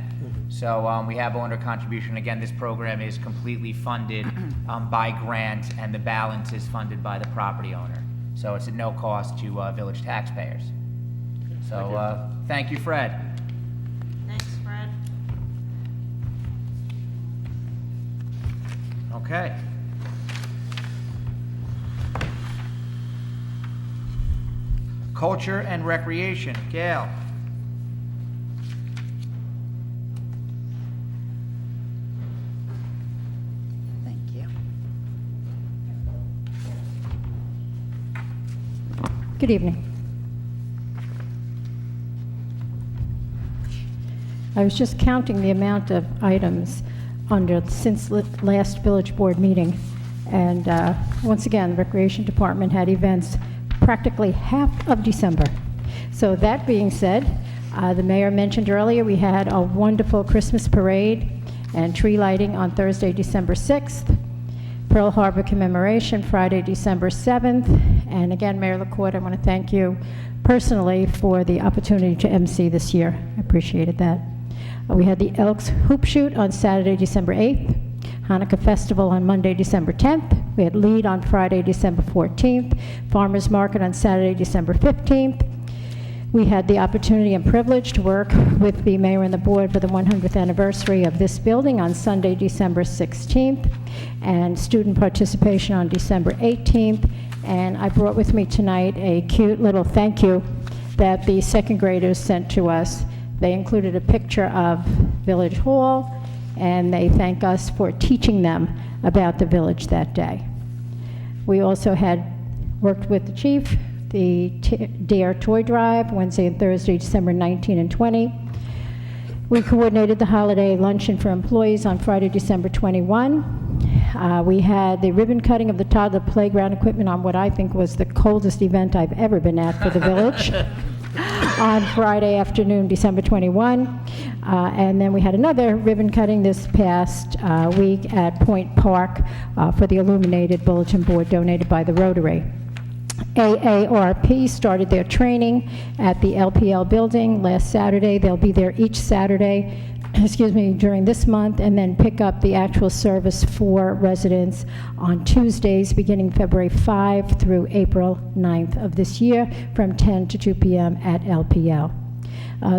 So we have owner contribution. Again, this program is completely funded by grant, and the balance is funded by the property owner. So it's at no cost to village taxpayers. So thank you, Fred. Thanks, Fred. Okay. Culture and Recreation. Gail. Thank you. Good evening. I was just counting the amount of items since last village board meeting, and once again, the Recreation Department had events practically half of December. So that being said, the mayor mentioned earlier we had a wonderful Christmas parade and tree lighting on Thursday, December 6th, Pearl Harbor commemoration Friday, December 7th, and again, Mayor LaCourte, I want to thank you personally for the opportunity to MC this year. I appreciated that. We had the Elks Hoop Shoot on Saturday, December 8th, Hanukkah Festival on Monday, December 10th. We had Lead on Friday, December 14th, Farmers Market on Saturday, December 15th. We had the opportunity and privilege to work with the mayor and the board for the 100th anniversary of this building on Sunday, December 16th, and student participation on December 18th. And I brought with me tonight a cute little thank you that the second graders sent to us. They included a picture of Village Hall, and they thank us for teaching them about the village that day. We also had worked with the chief, the Dare Toy Drive, Wednesday and Thursday, December 19 and 20. We coordinated the holiday luncheon for employees on Friday, December 21. We had the ribbon cutting of the toddler playground equipment on what I think was the coldest event I've ever been at for the village. On Friday afternoon, December 21. And then we had another ribbon cutting this past week at Point Park for the illuminated bulletin board donated by the Rotary. AARP started their training at the LPL building last Saturday. They'll be there each Saturday, during this month, and then pick up the actual service for residents on Tuesdays, beginning February 5 through April 9th of this year, from 10 to 2 p.m. at LPL.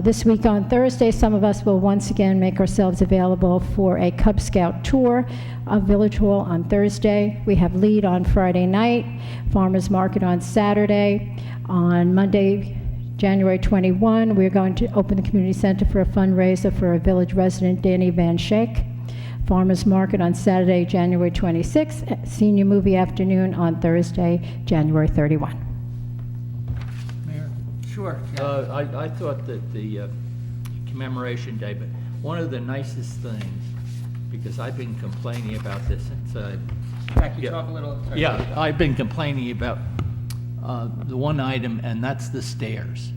This week on Thursday, some of us will once again make ourselves available for a Cub Scout tour of Village Hall on Thursday. We have Lead on Friday night, Farmers Market on Saturday. On Monday, January 21, we're going to open the community center for a fundraiser for a village resident, Danny Van Schaik. Farmers Market on Saturday, January 26, senior movie afternoon on Thursday, January 31. Mayor? Sure. I thought that the commemoration day, but one of the nicest things, because I've been complaining about this since Jack, you talk a little. yeah, I've been complaining about the one item, and that's the stairs.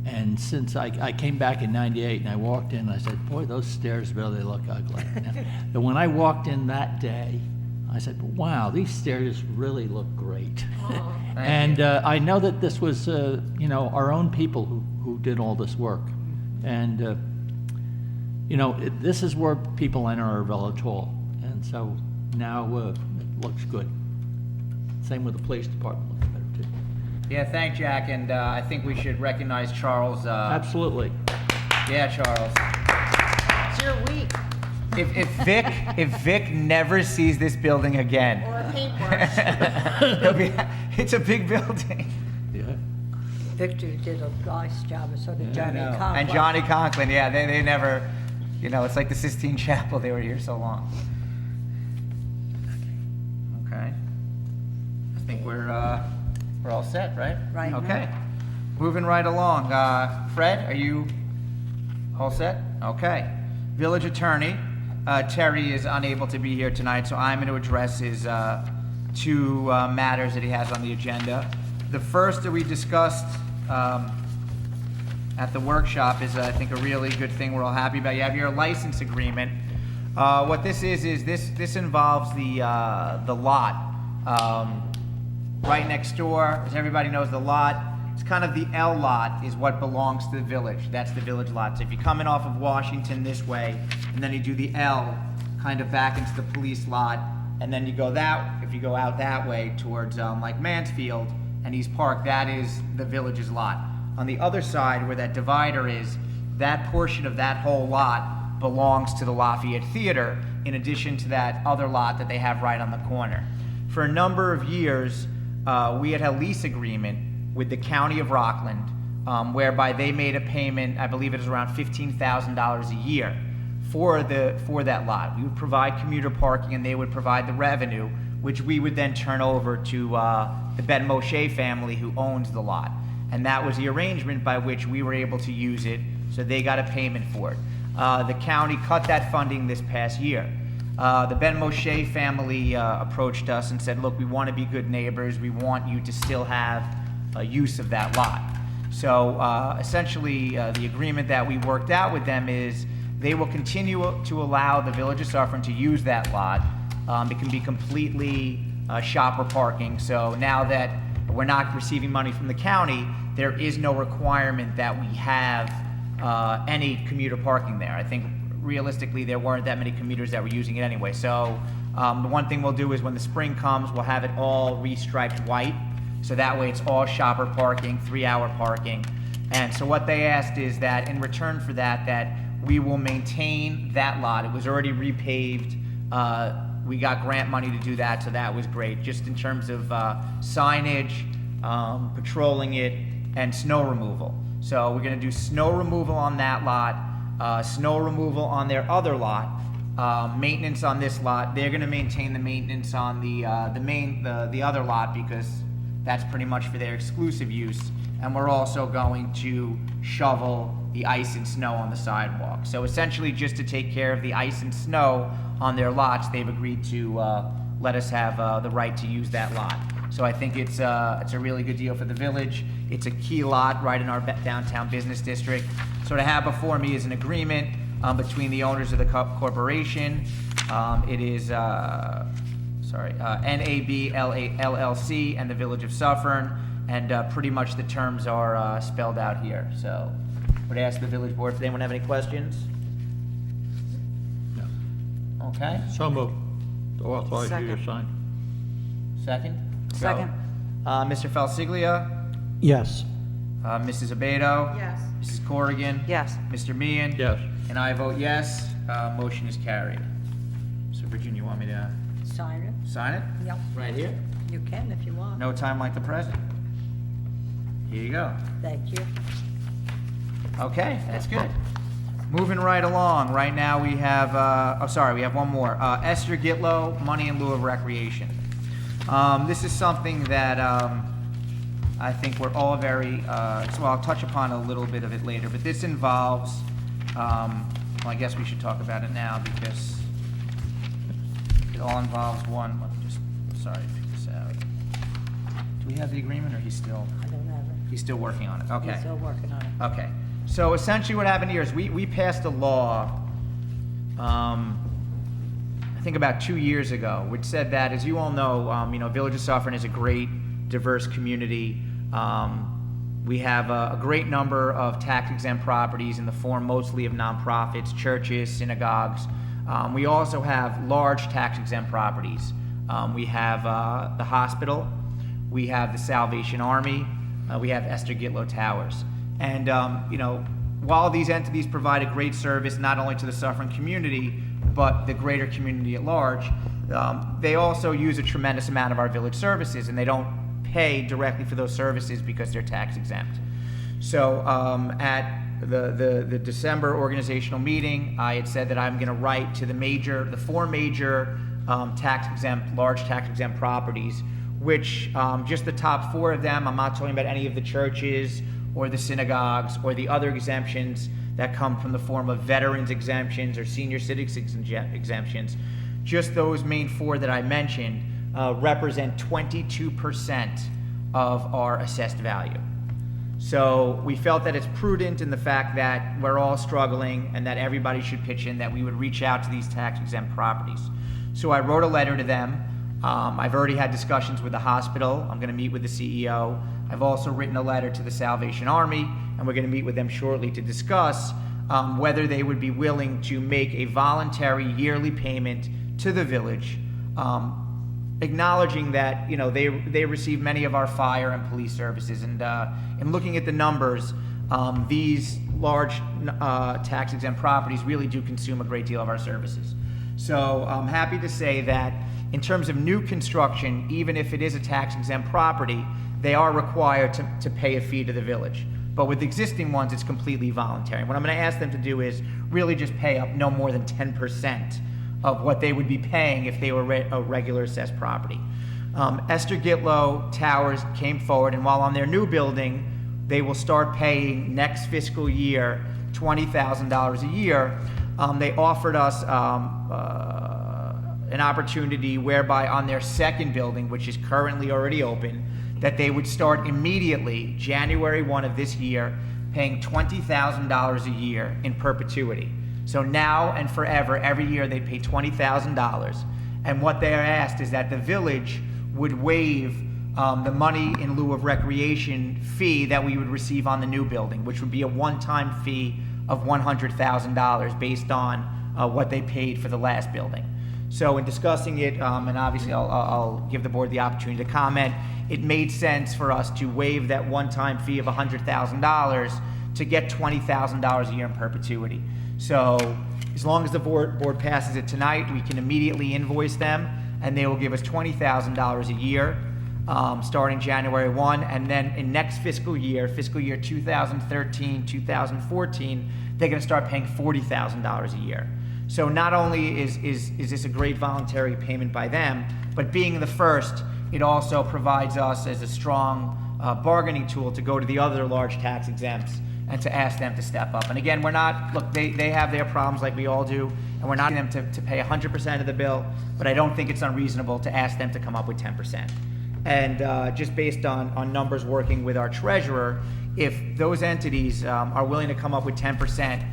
And since I came back in '98 and I walked in, I said, boy, those stairs really look ugly. And when I walked in that day, I said, wow, these stairs really look great. And I know that this was, our own people who did all this work. And, this is where people enter our village hall. And so now it looks good. Same with the police department, looks better too. Yeah, thank Jack, and I think we should recognize Charles. Absolutely. Yeah, Charles. It's your week. If Vic never sees this building again, Or a paintbrush. it's a big building. Yeah. Victor did a nice job, and so did I Johnny know. Conklin. And Johnny Conklin, yeah, they never, it's like the Sistine Chapel, they were here so long. Okay. I think we're all set, right? Right. Okay. Moving right along. Fred, are you all set? Okay. Village Attorney, Terry is unable to be here tonight, so I'm going to address his two matters that he has on the agenda. The first that we discussed at the workshop is, I think, a really good thing we're all happy about. You have your license agreement. What this is this involves the lot right next door. As everybody knows, the lot, it's kind of the L lot is what belongs to the village. That's the village lot. So if you're coming off of Washington this way, and then you do the L kind of back into the police lot, and then you go if you go out that way towards like Mansfield and East Park, that is the village's lot. On the other side where that divider is, that portion of that whole lot belongs to the Lafayette Theater, in addition to that other lot that they have right on the corner. For a number of years, we had a lease agreement with the County of Rockland, whereby they made a payment, I believe it was around $15,000 a year for that lot. We would provide commuter parking, and they would provide the revenue, which we would then turn over to the Ben Moshe family, who owns the lot. And that was the arrangement by which we were able to use it, so they got a payment for it. The county cut that funding this past year. The Ben Moshe family approached us and said, look, we want to be good neighbors. We want you to still have use of that lot. So essentially, the agreement that we worked out with them is they will continue to allow the Village of Suffern to use that lot. It can be completely shopper parking. So now that we're not receiving money from the county, there is no requirement that we have any commuter parking there. I think realistically there weren't that many commuters that were using it anyway. So the one thing we'll do is when the spring comes, we'll have it all restriped white. So that way it's all shopper parking, 3-hour parking. And so what they asked is that in return for that we will maintain that lot. It was already repaved. We got grant money to do that, so that was great. Just in terms of signage, patrolling it, and snow removal. So we're gonna do snow removal on that lot, snow removal on their other lot, maintenance on this lot. They're gonna maintain the maintenance on the other lot, because that's pretty much for their exclusive use. And we're also going to shovel the ice and snow on the sidewalk. So essentially, just to take care of the ice and snow on their lots, they've agreed to let us have the right to use that lot. So I think it's a really good deal for the village. It's a key lot right in our downtown business district. So what I have before me is an agreement between the owners of the corporation. It is NAB LLC and the Village of Suffern. and pretty much the terms are spelled out here. So would ask the village board, does anyone have any questions? No. Okay, So moved. To authorize you to sign. second? Second. Mr. Falsiglia, Yes. Mrs. Abedo? Yes. Mrs. Corrigan? Yes. Mr. Meehan? Yes. And I vote yes. Motion is carried. So Virginia, you want me to Sign it? sign it? Yep, Right here? you can if you want. No time like the present. Here you go. Thank you. Okay, that's good. Moving right along, right now we have, we have one more. Esther Gitlow, money in lieu of recreation. This is something that I think we're all very, well, I'll touch upon a little bit of it later, but this involves, well, I guess we should talk about it now because it all involves one, let me just, sorry, pick this out. Do we have the agreement or he's still, I don't have it. he's still working on it? Okay. He's still working on it. Okay, so essentially what happened here is we passed a law, I think about 2 years ago, which said that, as you all know, Village of Suffern is a great, diverse community. We have a great number of tax-exempt properties in the form mostly of nonprofits, churches, synagogues. We also have large tax-exempt properties. We have the hospital, we have the Salvation Army, we have Esther Gitlow Towers. And, while these entities provide a great service not only to the Suffern community, but the greater community at large, they also use a tremendous amount of our village services, and they don't pay directly for those services because they're tax exempt. So at the December organizational meeting, I had said that I'm going to write to the four major large tax exempt properties, which just the top four of them, I'm not talking about any of the churches or the synagogues or the other exemptions that come from the form of veterans exemptions or senior citizens exemptions. Just those main four that I mentioned represent 22% of our assessed value. So we felt that it's prudent in the fact that we're all struggling and that everybody should pitch in, that we would reach out to these tax-exempt properties. So I wrote a letter to them. I've already had discussions with the hospital. I'm going to meet with the CEO. I've also written a letter to the Salvation Army, and we're going to meet with them shortly to discuss whether they would be willing to make a voluntary yearly payment to the village, acknowledging that they receive many of our fire and police services, and in looking at the numbers, these large tax-exempt properties really do consume a great deal of our services. So I'm happy to say that in terms of new construction, even if it is a tax-exempt property, they are required to pay a fee to the village. But with existing ones, it's completely voluntary. What I'm going to ask them to do is really just pay up no more than 10% of what they would be paying if they were a regular assessed property. Esther Gitlow Towers came forward, and while on their new building, they will start paying next fiscal year $20,000 a year, they offered us an opportunity whereby on their second building, which is currently already open, that they would start immediately, January 1 of this year, paying $20,000 a year in perpetuity. So now and forever, every year they pay $20,000. And what they are asked is that the village would waive the money in lieu of recreation fee that we would receive on the new building, which would be a one-time fee of $100,000 based on what they paid for the last building. So in discussing it, and obviously I'll give the board the opportunity to comment, it made sense for us to waive that one-time fee of $100,000 to get $20,000 a year in perpetuity. So as long as the board passes it tonight, we can immediately invoice them, and they will give us $20,000 a year starting January 1, and then in next fiscal year 2013, 2014, they're going to start paying $40,000 a year. So not only is this a great voluntary payment by them, but being the first, it also provides us as a strong bargaining tool to go to the other large tax exempts and to ask them to step up. And again, we're not, look, they have their problems like we all do, and we're not asking them to pay 100% of the bill, but I don't think it's unreasonable to ask them to come up with 10%. And just based on numbers working with our treasurer, if those entities are willing to come up with 10%,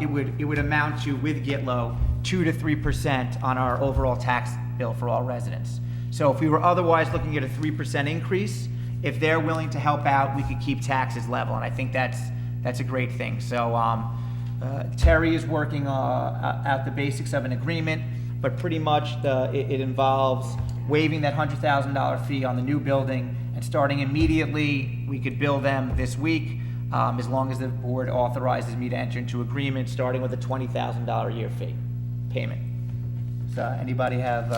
it would amount to, with Gitlow, 2 to 3% on our overall tax bill for all residents. So if we were otherwise looking at a 3% increase, if they're willing to help out, we could keep taxes level, and I think that's a great thing. So Terry is working out the basics of an agreement, but pretty much it involves waiving that $100,000 fee on the new building, and starting immediately, we could bill them this week, as long as the board authorizes me to enter into agreement, starting with a $20,000 a year fee payment. So anybody have,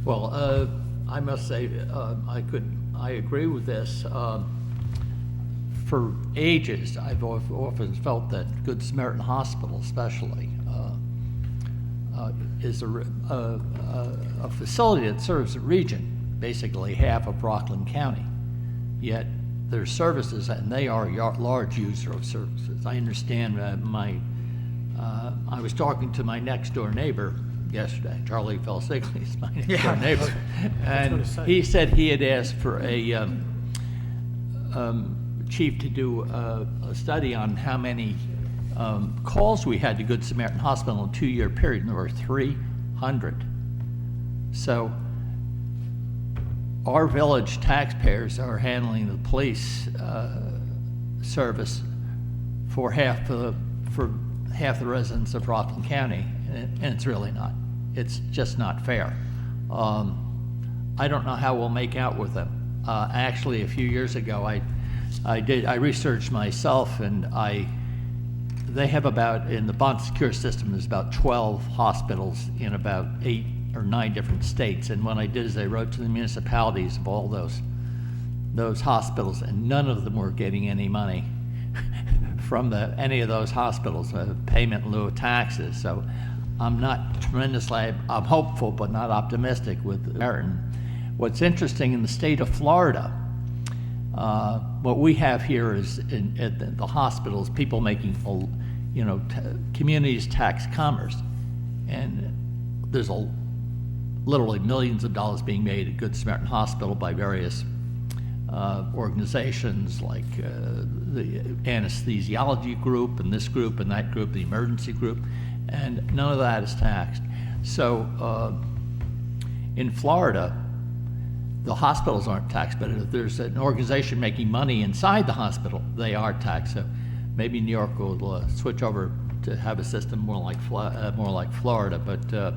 Well, I must say, I agree with this. For ages, I've often felt that Good Samaritan Hospital especially is a facility that serves the region, basically half of Rockland County. Yet their services, and they are a large user of services. I understand I was talking to my next door neighbor yesterday, Charlie Felsigley is my next door neighbor. And he said he had asked for a chief to do a study on how many calls we had to Good Samaritan Hospital in a 2-year period, and there were 300. So our village taxpayers are handling the police service for half the residents of Rockland County, and it's really not. It's just not fair. I don't know how we'll make out with them. Actually, a few years ago, I researched myself, and they have about, in the Bon Secure system, there's about 12 hospitals in about 8 or 9 different states. And what I did is I wrote to the municipalities of all those hospitals, and none of them were getting any money from any of those hospitals, payment in lieu of taxes. So I'm not tremendously, I'm hopeful but not optimistic with Samaritan. What's interesting in the state of Florida, what we have here is at the hospitals, people making, communities tax commerce, and there's literally millions of dollars being made at Good Samaritan Hospital by various organizations like the anesthesiology group and this group and that group, the emergency group, and none of that is taxed. So in Florida, the hospitals aren't taxed, but if there's an organization making money inside the hospital, they are taxed. So maybe New York will switch over to have a system more like Florida, but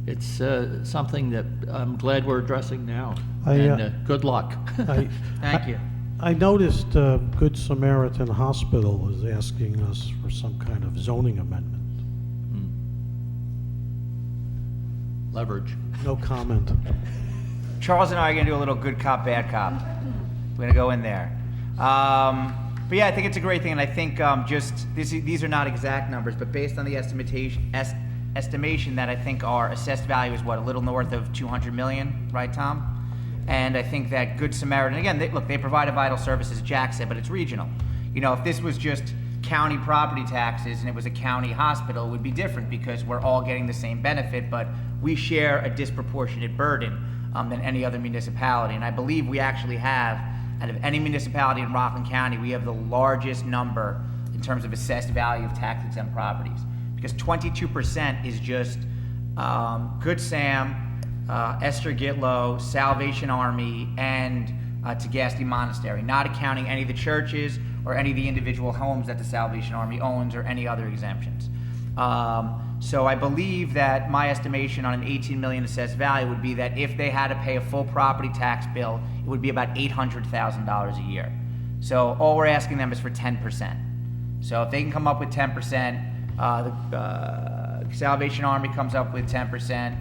it's something that I'm glad we're addressing now. Good luck. thank you. I noticed Good Samaritan Hospital is asking us for some kind of zoning amendment. Leverage. No comment. Charles and I are going to do a little good cop, bad cop. We're going to go in there. But yeah, I think it's a great thing, and I think these are not exact numbers, but based on the estimation that I think our assessed value is a little north of 200 million, right, Tom? And I think that Good Samaritan, again, they provide a vital service, as Jack said, but it's regional. If this was just county property taxes and it was a county hospital, it would be different because we're all getting the same benefit, but we share a disproportionate burden than any other municipality. And I believe we actually have, out of any municipality in Rockland County, we have the largest number in terms of assessed value of tax-exempt properties. Because 22% is just Good Sam, Esther Gitlow, Salvation Army, and Tagaste Monastery, not accounting any of the churches or any of the individual homes that the Salvation Army owns or any other exemptions. So I believe that my estimation on an 18 million assessed value would be that if they had to pay a full property tax bill, it would be about $800,000 a year. So all we're asking them is for 10%. So if they can come up with 10%, the Salvation Army comes up with 10%.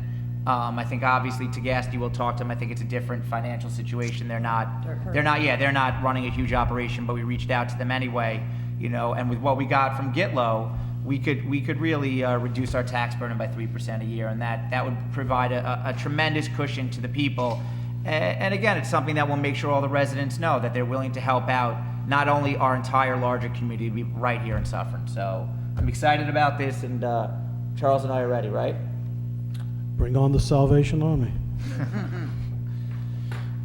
I think obviously Tagaste will talk to them. I think it's a different financial situation. They're not running a huge operation, but we reached out to them anyway, and with what we got from Gitlow, we could really reduce our tax burden by 3% a year, and that would provide a tremendous cushion to the people. And again, it's something that will make sure all the residents know that they're willing to help out not only our entire larger community right here in Suffern. So I'm excited about this, and Charles and I are ready, right? Bring on the Salvation Army.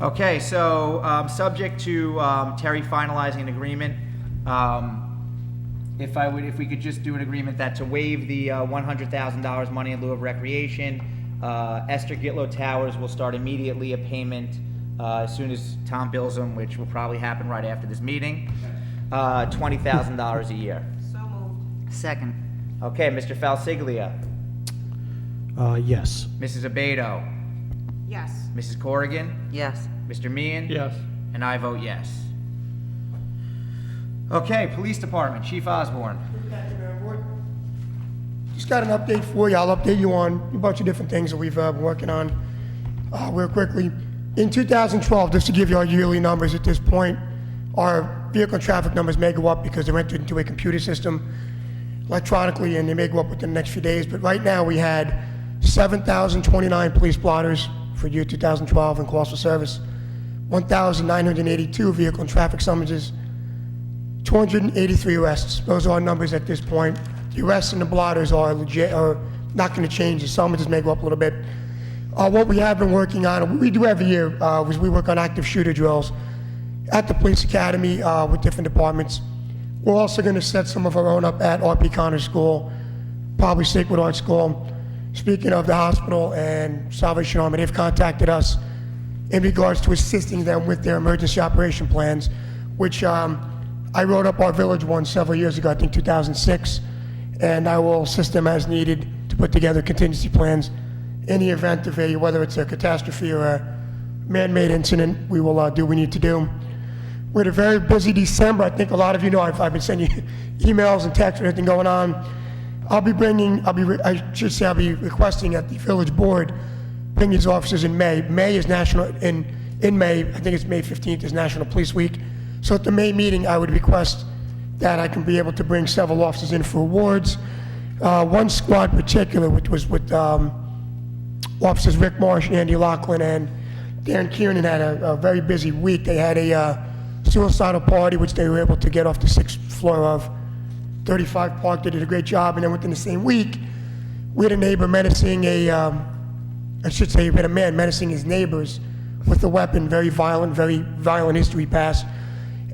Okay, so subject to Terry finalizing an agreement, if we could just do an agreement that to waive the $100,000 money in lieu of recreation, Esther Gitlow Towers will start immediately a payment as soon as Tom bills them, which will probably happen right after this meeting. $20,000 a year. So moved. Second. Okay, Mr. Falsiglia, Yes. Mrs. Abedo, Yes. Mrs. Corrigan, Yes. Mr. Meehan? Yes. And I vote yes. Okay, Police Department, Chief Osborne. Just got an update for you. I'll update you on a bunch of different things that we've been working on real quickly. In 2012, just to give you our yearly numbers at this point, our vehicle and traffic numbers may go up because they're entered into a computer system electronically, and they may go up within the next few days. But right now, we had 7,029 police blotters for year 2012 in calls for service, 1,982 vehicle and traffic summonses, 283 arrests. Those are our numbers at this point. The arrests and the blotters are legit, are not going to change. The summonses may go up a little bit. What we have been working on, we do every year, is we work on active shooter drills at the police academy with different departments. We're also going to set some of our own up at R.P. Connors School, probably Sacred Heart School. Speaking of the hospital and Salvation Army, they've contacted us in regards to assisting them with their emergency operation plans, which I wrote up our village one several years ago, I think 2006, and I will assist them as needed to put together contingency plans in the event of whether it's a catastrophe or a man-made incident. We will do what we need to do. We had a very busy December. I think a lot of you know I've been sending you emails and texts and everything going on. I'll be requesting at the village board bring these officers in May. May is national, in May, I think it's May 15th is National Police Week. So at the May meeting, I would request that I can be able to bring several officers in for awards. One squad in particular, which was with officers Rick Marsh, Andy Lachlan, and Darren Kiernan, had a very busy week. They had a suicidal party, which they were able to get off the 6th floor of 35 Park. They did a great job. And then within the same week, we had a neighbor menacing we had a man menacing his neighbors with a weapon, very violent history pass.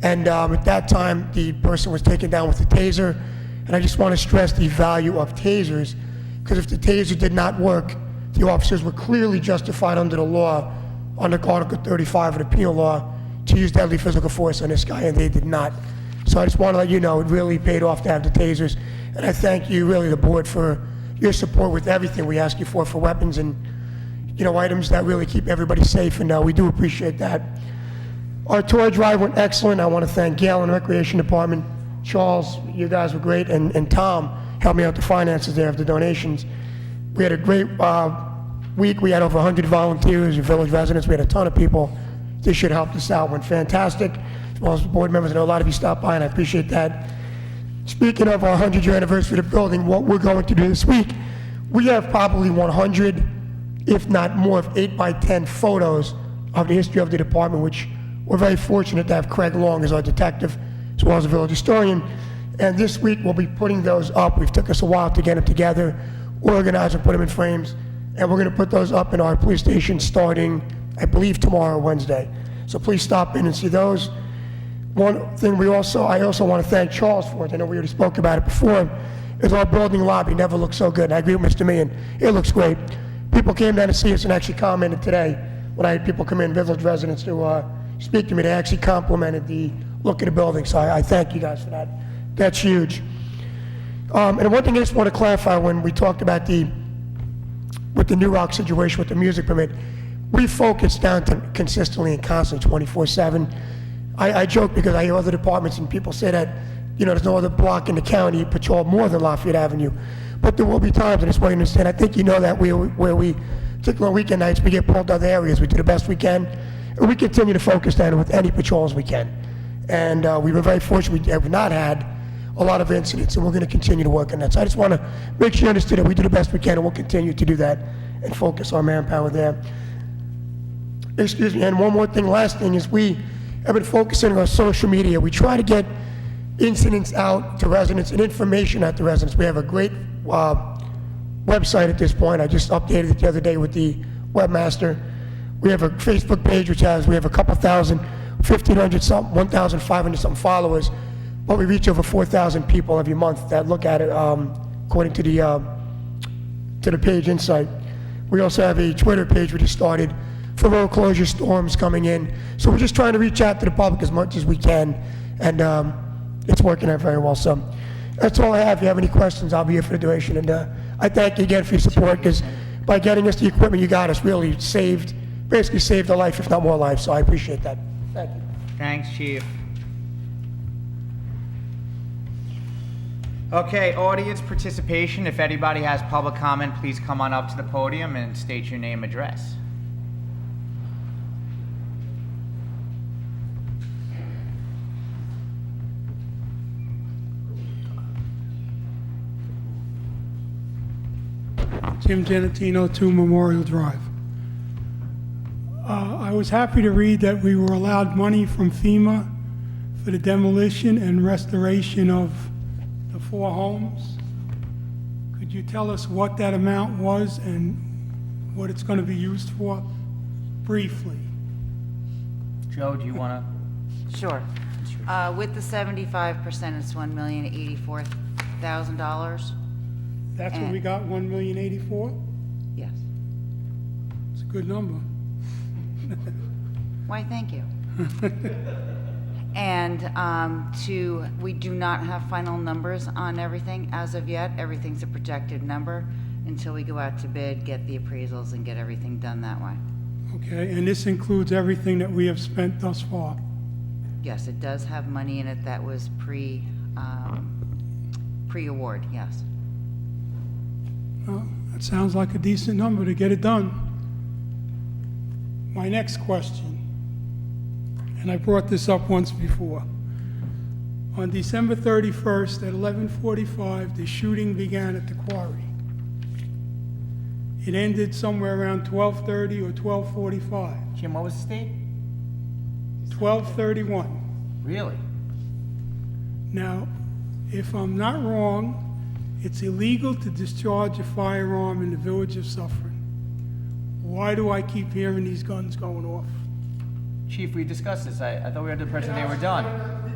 And at that time, the person was taken down with a taser. And I just want to stress the value of tasers, because if the taser did not work, the officers were clearly justified under the law, under Article 35 of the penal law, to use deadly physical force on this guy, and they did not. So I just want to let you know it really paid off to have the tasers. And I thank you, really, the board, for your support with everything we ask you for weapons and, items that really keep everybody safe, and we do appreciate that. Our toy drive went excellent. I want to thank Gail and the Recreation Department. Charles, you guys were great, and Tom helped me out with the finances there of the donations. We had a great week. We had over 100 volunteers and village residents. We had a ton of people. This should help us out. Went fantastic. As well as the board members, I know a lot of you stopped by, and I appreciate that. Speaking of our 100-year anniversary of the building, what we're going to do this week, we have probably 100, if not more, of 8x10 photos of the history of the department, which we're very fortunate to have Craig Long as our detective, as well as a village historian. And this week, we'll be putting those up. It took us a while to get them together, organize and put them in frames. And we're going to put those up in our police station starting, I believe, tomorrow, Wednesday. So please stop in and see those. One thing I also want to thank Charles for, I know we already spoke about it before, is our building lobby never looked so good. And I agree with Mr. Meehan. It looks great. People came down to see us and actually commented today when I had people come in, village residents, to speak to me. They actually complimented the look of the building. So I thank you guys for that. That's huge. And one thing I just want to clarify when we talked about with the New Rock situation with the music permit, we focus downtown consistently and constantly 24/7. I joke because I hear other departments and people say that, there's no other block in the county patrol more than Lafayette Avenue. But there will be times, and it's why you understand, I think you know that where we, particularly on weekend nights, we get pulled to other areas. We do the best we can, and we continue to focus down with any patrols we can. And we've been very fortunate we have not had a lot of incidents, and we're going to continue to work on that. So I just want to make sure you understand that we do the best we can, and we'll continue to do that and focus our manpower there. Excuse me, and one more thing, last thing, is we have been focusing on our social media. We try to get incidents out to residents and information out to residents. We have a great website at this point. I just updated it the other day with the webmaster. We have a Facebook page we have a couple thousand, 1,500 something, 1,500 something followers, but we reach over 4,000 people every month that look at it, according to the page insight. We also have a Twitter page we just started for road closure storms coming in. So we're just trying to reach out to the public as much as we can, and it's working out very well. So that's all I have. If you have any questions, I'll be here for the duration. And I thank you again for your support, because by getting us the equipment you got us really basically saved a life, if not more lives. So I appreciate that. Thank you. Thanks, Chief. Okay, audience participation. If anybody has public comment, please come on up to the podium and state your name, address. Jim Genatino, 2 Memorial Drive. I was happy to read that we were allowed money from FEMA for the demolition and restoration of the 4 homes. Could you tell us what that amount was and what it's going to be used for, briefly? Joe, do you want to? Sure. With the 75%, it's $1,084,000. That's what we got, $1,084,000? Yes. It's a good number. Why, thank you. And we do not have final numbers on everything as of yet. Everything's a projected number until we go out to bid, get the appraisals, and get everything done that way. Okay, and this includes everything that we have spent thus far? Yes, it does have money in it that was pre-award, yes. Well, that sounds like a decent number to get it done. My next question, and I brought this up once before. On December 31st at 11:45, the shooting began at the quarry. It ended somewhere around 12:30 or 12:45. Jim, what was the date? 12:31. Really? Now, if I'm not wrong, it's illegal to discharge a firearm in the village of Suffern. Why do I keep hearing these guns going off? Chief, we discussed this. I thought we were under the impression they were done.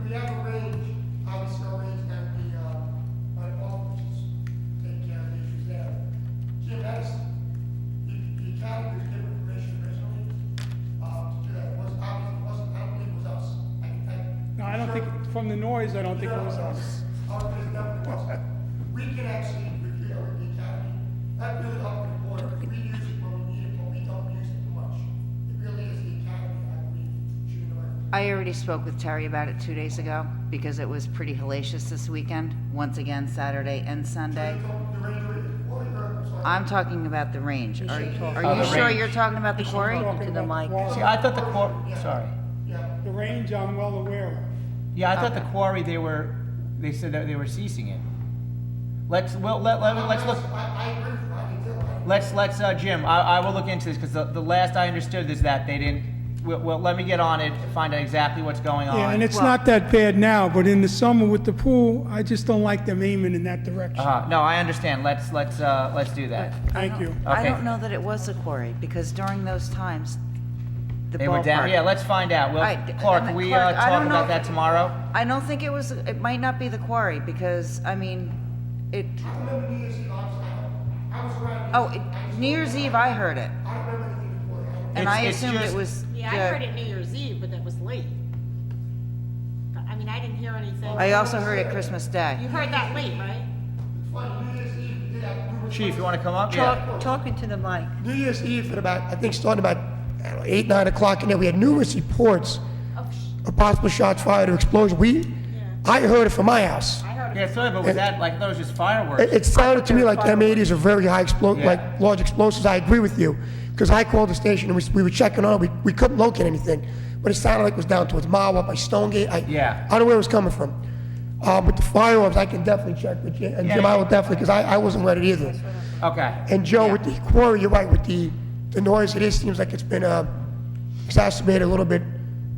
We have a range, obviously a range that my officers take care of the issues there. Jim, that's, the academy was given permission originally to do that. It wasn't, obviously, I don't believe it was us. No, I don't think, from the noise, I don't think it was us. We can actually review it with the academy. That really up to the board. We use it when we need it, but we don't use it too much. It really is the academy, I believe, shooting the rifle. I already spoke with Terry about it 2 days ago because it was pretty hellacious this weekend, once again, Saturday and Sunday. I'm talking about the range. Are you the sure range. you're talking about the quarry? To the mic. See, I thought the quarry, sorry. The range I'm well aware of. Yeah, I thought the quarry, they said that they were ceasing it. Let's look. I agree with you. I can tell. Jim, I will look into this, because the last I understood is that they didn't, well, let me get on it, find out exactly what's going on. Yeah, and it's not that bad now, but in the summer with the pool, I just don't like them aiming in that direction. No, I understand. Let's do that. Thank you. I Okay. don't know that it was a quarry because during those times, the They were down, ballpark- yeah, let's find out. Clark, can we Clark, I talk don't know about if- that tomorrow? I don't think it was, it might not be the quarry because, I mean, it, I remember New Year's Eve, I was around. oh, New Year's Eve, I heard it. I don't remember anything before that. And I It's assumed just- it was. Yeah, I heard it New Year's Eve, but that was late. I mean, I didn't hear anything. I also heard it Christmas Day. You heard that late, right? Funny, New Year's Eve, we did have numerous. Chief, you want to come up? Yeah. Talking to the mic. New Year's Eve at about, I think starting about, I don't know, 8, 9 o'clock in there, we had numerous reports of possible shots fired or explosion. I heard it from my house. I heard it. Yeah, sorry, but was that, like, I thought it was just fireworks. It sounded to me like M80s are very high Yeah. like large explosives. I agree with you, because I called the station and we were checking on it. We couldn't locate anything, but it sounded like it was down towards Mawa by Stonegate. Yeah. I don't know where it was coming from. But the firearms, I can definitely check with you. And Yeah, Jim, I yeah. will definitely, because I wasn't ready either. Okay. And Joe, with the quarry, you're right, with the noise, it seems like it's been exacerbated a little bit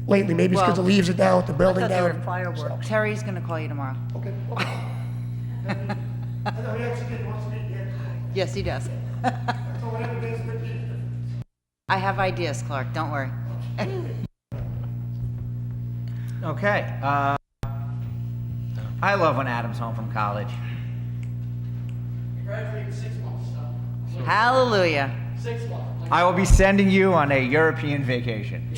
lately. Maybe it's because the Well, leaves are down with the I building thought they were down. fireworks. Terry's gonna call you tomorrow. Okay. I know he actually did once a week, yeah. Yes, he does. So whatever makes good people. I have ideas, Clark, don't worry. Okay. I love when Adam's home from college. Hallelujah. 6 months. I will be sending you on a European vacation.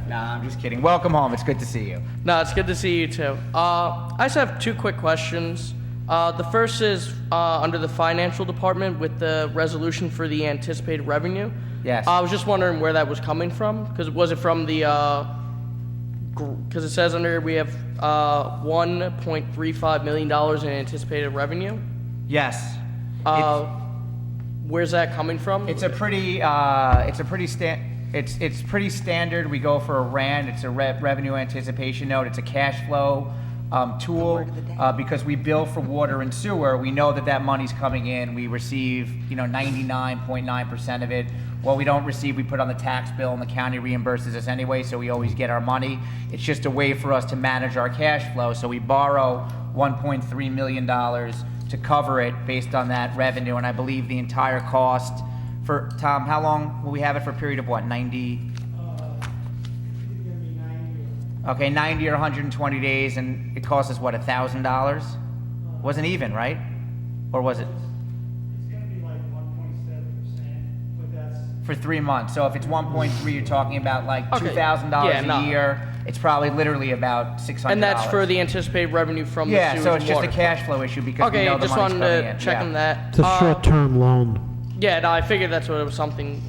Nah, I'm just kidding. Welcome home. It's good to see you. No, it's good to see you too. I just have 2 quick questions. The first is under the financial department with the resolution for the anticipated revenue. Yes. I was just wondering where that was coming from, because was it from the? Because it says under here we have $1.35 million in anticipated revenue. Yes. Where's that coming from? It's pretty standard. We go for a RAND. It's a revenue anticipation note. It's a cash flow tool because we bill for water and sewer. We know that money's coming in. We receive 99.9% of it. What we don't receive, we put on the tax bill, and the county reimburses us anyway. So we always get our money. It's just a way for us to manage our cash flow. So we borrow $1.3 million to cover it based on that revenue, and I believe the entire cost for, Tom, how long will we have it for? A period of what, 90? Okay, 90 or 120 days, and it costs us what, $1,000? Wasn't even, right? Or was it? It's gonna be like 1.7%, but that's. For 3 months. So if it's 1.3, you're talking about like Okay. $2,000 Yeah, a no. year. It's probably literally about $600. And that's for the anticipated revenue from the Yeah, sewage so and it's just a water. cash flow issue because we Okay, know the just money's wanted coming to in. check Yeah. on that. It's a short-term loan. Yeah, no, I figured that's what it was something.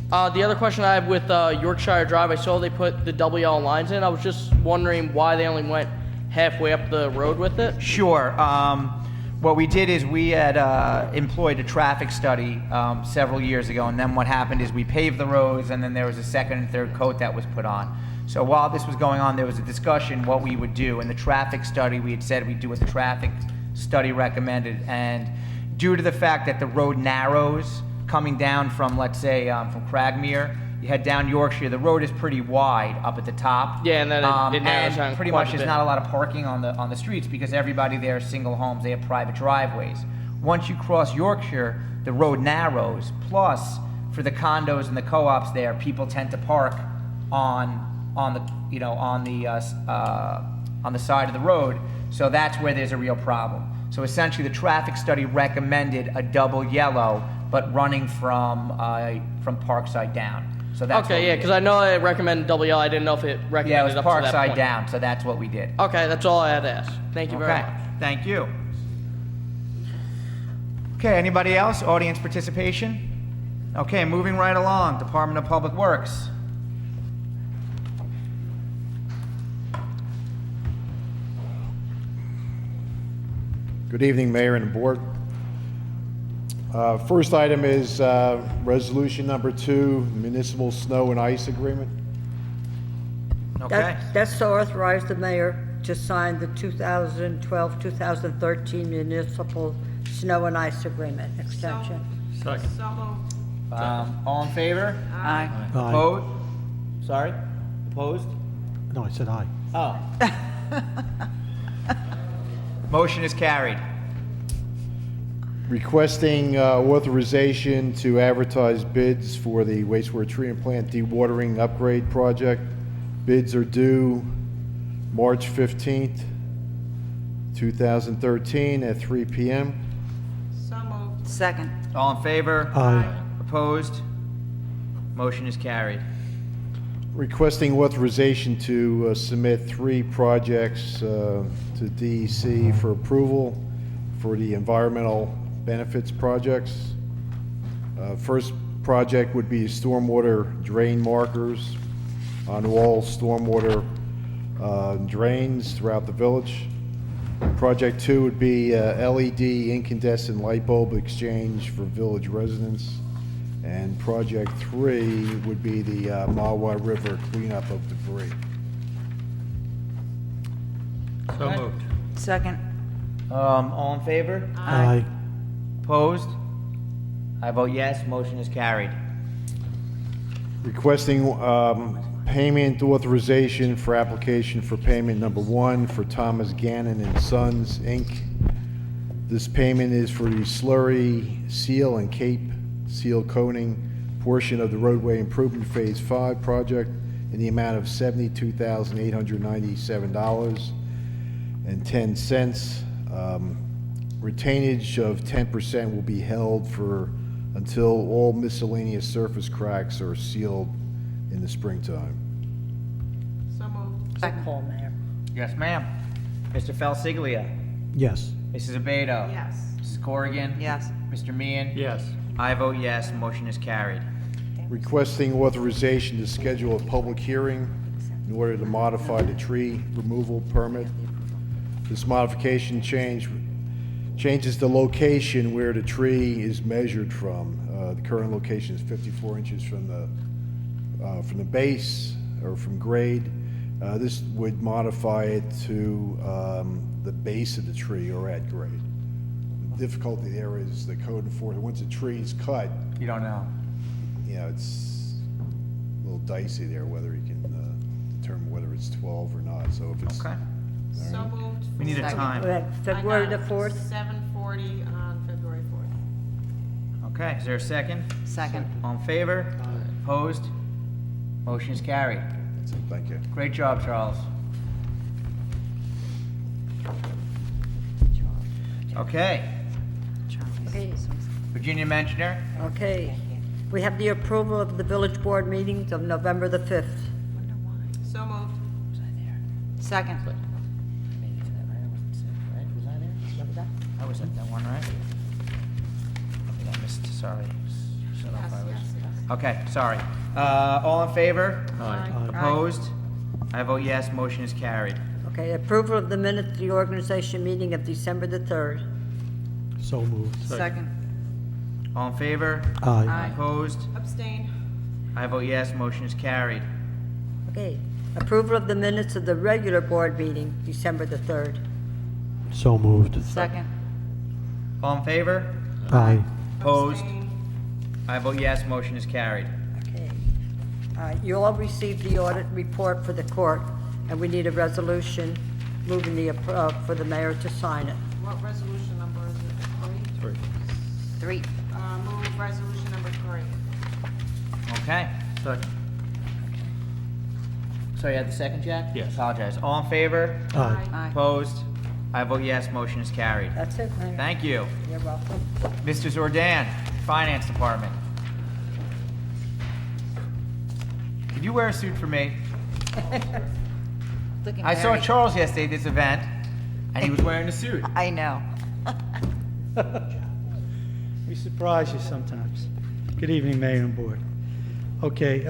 The other question I have with Yorkshire Drive, I saw they put the double yellow lines in. I was just wondering why they only went halfway up the road with it. Sure. What we did is we had employed a traffic study several years ago, and then what happened is we paved the roads, and then there was a second and third coat that was put on. So while this was going on, there was a discussion what we would do. In the traffic study, we had said we'd do what the traffic study recommended, and due to the fact that the road narrows coming down from, let's say, from Cragmere, you head down Yorkshire, the road is pretty wide up at the top. Yeah, and then it narrows down and pretty quite much a there's bit. not a lot of parking on the streets because everybody there is single homes. They have private driveways. Once you cross Yorkshire, the road narrows. Plus, for the condos and the co-ops there, people tend to park on the side of the road. So that's where there's a real problem. So essentially, the traffic study recommended a double yellow, but running from Parkside down. So that's what Okay, we yeah, did. because I know it recommended double yellow. I didn't know if it recommended Yeah, it was up to that Parkside point. down, so that's what we did. Okay, that's all I had to ask. Thank you very Okay, much. thank you. Okay, anybody else? Audience participation? Okay, moving right along, Department of Public Works. Good evening, Mayor and Board. First item is Resolution Number 2, Municipal Snow and Ice Agreement. Okay, That's to authorize the mayor to sign the 2012-2013 municipal snow and ice agreement extension. Second. So moved. all in favor? Aye. Aye. Opposed? Sorry, opposed? No, I said aye. Oh. Motion is carried. Requesting authorization to advertise bids for the wastewater treatment plant dewatering upgrade project. Bids are due March 15th, 2013 at 3 p.m. So moved. Second. All in favor? Aye. Opposed? Motion is carried. Requesting authorization to submit 3 projects to DEC for approval for the environmental benefits projects. First project would be stormwater drain markers on all stormwater drains throughout the village. Project 2 would be LED incandescent light bulb exchange for village residents. And project 3 would be the Mawa River cleanup of debris. So moved. Second. All in favor? Aye. Opposed? I vote yes, motion is carried. Requesting payment authorization for application for payment number 1 for Thomas Gannon and Sons, Inc. This payment is for the slurry seal and cape seal coating portion of the roadway improvement Phase 5 project in the amount of $72,897.10. Retainage of 10% will be held for until all miscellaneous surface cracks are sealed in the springtime. So moved. Call, Mayor. Yes, ma'am. Mr. Falsiglia. Yes. Mrs. Abeto. Yes. Mrs. Corrigan. Yes. Mr. Meehan. Yes. I vote yes, motion is carried. Requesting authorization to schedule a public hearing in order to modify the tree removal permit. This modification changes the location where the tree is measured from. The current location is 54 inches from the base or from grade. This would modify it to the base of the tree or at grade. The difficulty there is the code enforcement. Once a tree is cut, You don't know. it's a little dicey there whether you can determine whether it's 12 or not. So if it's Okay. So moved. We need a Second. time. February I the got 4th? 7:40 on February 4th. Okay, is there a second? Second. All in favor? Opposed? Motion is carried. Thank you. Great job, Charles. Okay, Okay. Virginia Mentioner. Okay. We have the approval of the village board meetings of November the 5th. So moved. Second. I was at that one, right? I think I missed, sorry. Shut up, Yes, I was. yes, yes. Okay, sorry. All in favor? Aye. Opposed? I vote yes, motion is carried. Okay, approval of the minutes of the organization meeting of December the 3rd. So moved. Second. All in favor? Aye. Opposed? Abstain. I vote yes, motion is carried. Okay, approval of the minutes of the regular board meeting, December the 3rd. So moved. Second. All in favor? Aye. Opposed? Abstain. I vote yes, motion is carried. Okay. You all received the audit report for the court, and we need a resolution moving for the mayor to sign it. What resolution number is it? 3? 3. Move resolution number 3. Okay. So you had the second, Jack? Yes. Apologize. All in favor? Aye. Aye. Opposed? I vote yes, motion is carried. That's it, Mayor. Thank you. You're welcome. Mr. Zordan, Finance Department. Did you wear a suit for me? Looking I saw very- Charles yesterday at this event, and he was wearing a suit. I know. We surprise you sometimes. Good evening, Mayor and Board. Okay,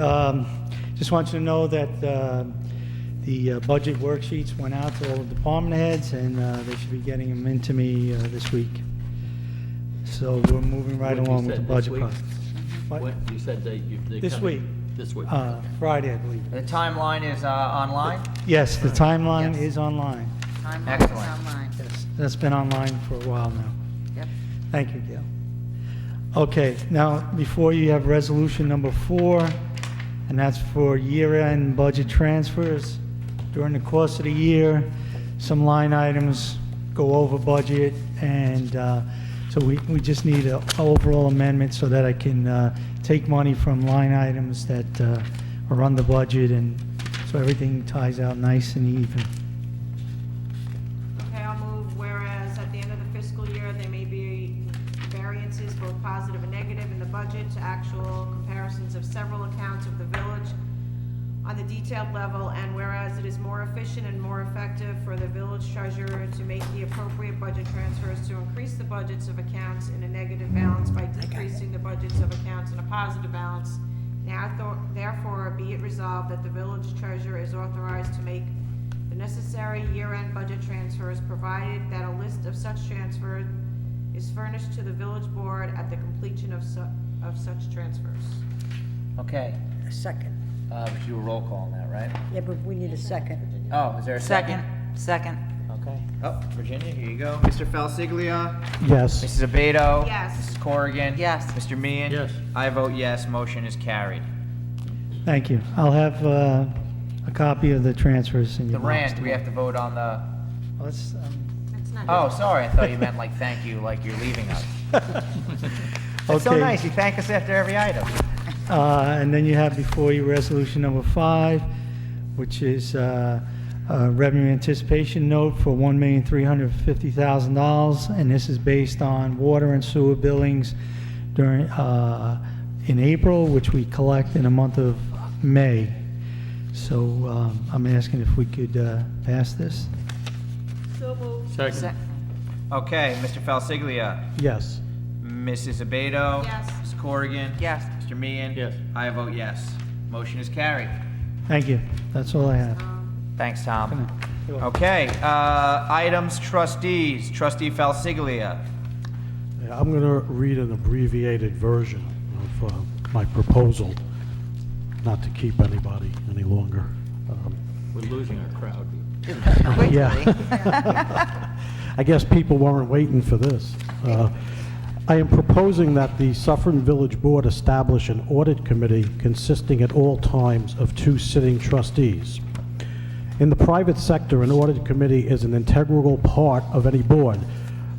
just want you to know that the budget worksheets went out to all the department heads, and they should be getting them into me this week. So we're moving right When you along with the said this budget week? process. What? What, you said they This coming week. This week. Friday, I believe. The timeline is online? Yes, the timeline Yes. is online. Timeline is Excellent. online. Yes, that's been online for a while now. Yep. Thank you, Gail. Okay, now, before you have resolution number 4, and that's for year-end budget transfers. During the course of the year, some line items go over budget, and so we just need an overall amendment so that I can take money from line items that are under budget, and so everything ties out nice and even. Okay, I'll move whereas at the end of the fiscal year, there may be variances, both positive and negative, in the budget to actual comparisons of several accounts of the village on the detailed level, and whereas it is more efficient and more effective for the village treasurer to make the appropriate budget transfers to increase the budgets of accounts in a negative balance by decreasing the budgets of accounts in a positive balance. Now, therefore, be it resolved that the village treasurer is authorized to make the necessary year-end budget transfers, provided that a list of such transfers is furnished to the village board at the completion of such transfers. Okay, A second. we should do a roll call on that, right? Yeah, but we need a second. Oh, is there a second? Second. Okay. Oh, Virginia, here you go. Mr. Falsiglia? Yes. Mrs. Abeto? Yes. Mrs. Corrigan? Yes. Mr. Meehan? Yes. I vote yes, motion is carried. Thank you. I'll have a copy of the transfers in The your box. rand, we have to vote on the, Let's, That's not. oh, sorry, I thought you meant like thank you, like you're leaving us. It's so Okay. nice, you thank us after every item. And then you have before you resolution number 5, which is a revenue anticipation note for $1,350,000, and this is based on water and sewer billings in April, which we collect in the month of May. So I'm asking if we could pass this. Second. Okay, Mr. Falsiglia. Yes. Mrs. Abeto. Yes. Ms. Corrigan. Yes. Mr. Meehan. Yes. I vote yes. Motion is carried. Thank you. That's all I have. Thanks, Tom. Okay, items, trustees. Trustee Falsiglia. Yeah, I'm going to read an abbreviated version of my proposal, not to keep anybody any longer. We're losing our crowd. Yeah. I guess people weren't waiting for this. I am proposing that the Suffern Village Board establish an audit committee consisting at all times of 2 sitting trustees. In the private sector, an audit committee is an integral part of any board,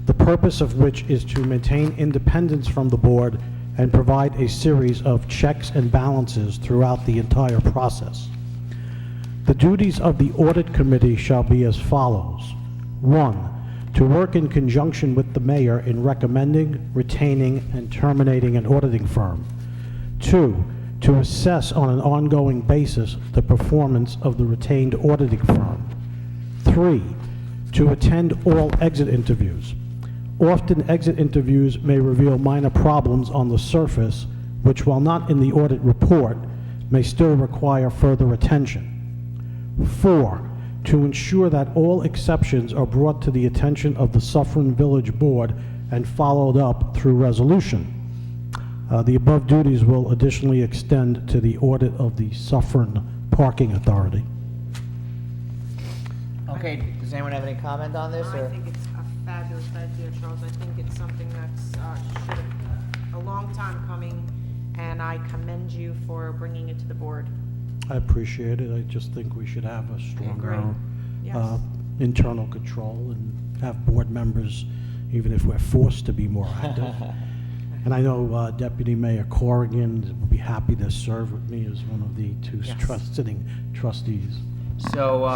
the purpose of which is to maintain independence from the board and provide a series of checks and balances throughout the entire process. The duties of the audit committee shall be as follows. 1, to work in conjunction with the mayor in recommending, retaining, and terminating an auditing firm. 2, to assess on an ongoing basis the performance of the retained auditing firm. 3, to attend all exit interviews. Often exit interviews may reveal minor problems on the surface, which while not in the audit report, may still require further attention. 4, to ensure that all exceptions are brought to the attention of the Suffern Village Board and followed up through resolution. The above duties will additionally extend to the audit of the Suffern Parking Authority. Okay, does anyone have any comment on this? I Or? think it's a fabulous idea, Charles. I think it's something that's should have a long time coming, and I commend you for bringing it to the board. I appreciate it. I just think we should have a stronger Yes. internal control and have board members, even if we're forced to be more active. And I know Deputy Mayor Corrigan will be happy to serve with me as one of the 2 Yes. sitting trustees. So,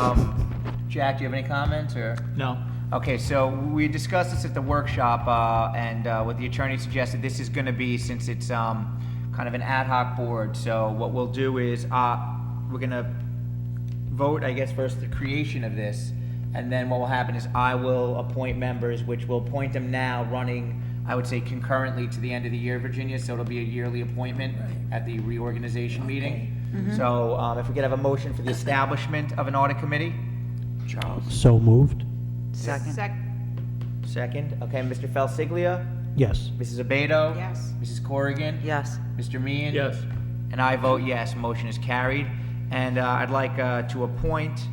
Jack, do you have any comments, or? No. Okay, so we discussed this at the workshop, and what the attorney suggested, this is going to be, since it's kind of an ad hoc board, so what we'll do is, we're going to vote, I guess, first the creation of this, and then what will happen is I will appoint members, which will appoint them now, running, I would say, concurrently to the end of the year, Virginia, so it'll be a yearly appointment at the reorganization meeting. So if we could have a motion for the establishment of an audit committee? So moved? Second. Second, okay, Mr. Falsiglia? Yes. Mrs. Abeto? Yes. Mrs. Corrigan? Yes. Mr. Meehan? Yes. And I vote yes, motion is carried. And I'd like to appoint,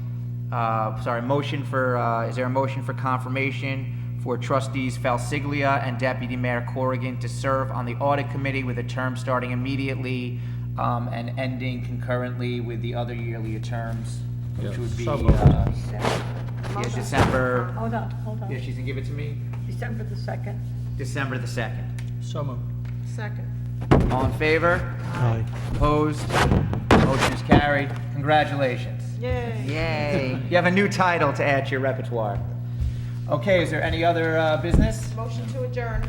motion for, is there a motion for confirmation for trustees Falsiglia and Deputy Mayor Corrigan to serve on the audit committee with a term starting immediately and ending concurrently with the other yearly terms, which would be, December, Hold on. yeah, she's gonna give it to me? December the 2nd. December the 2nd. So moved. Second. All in favor? Aye. Opposed? Motion is carried. Congratulations. Yay. Yay. You have a new title to add to your repertoire. Okay, is there any other business? Motion to adjourn.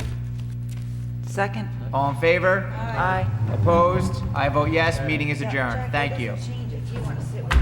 Second. All in favor? Aye. Opposed? I vote yes. Meeting is adjourned. Thank you. Change it if you want to sit with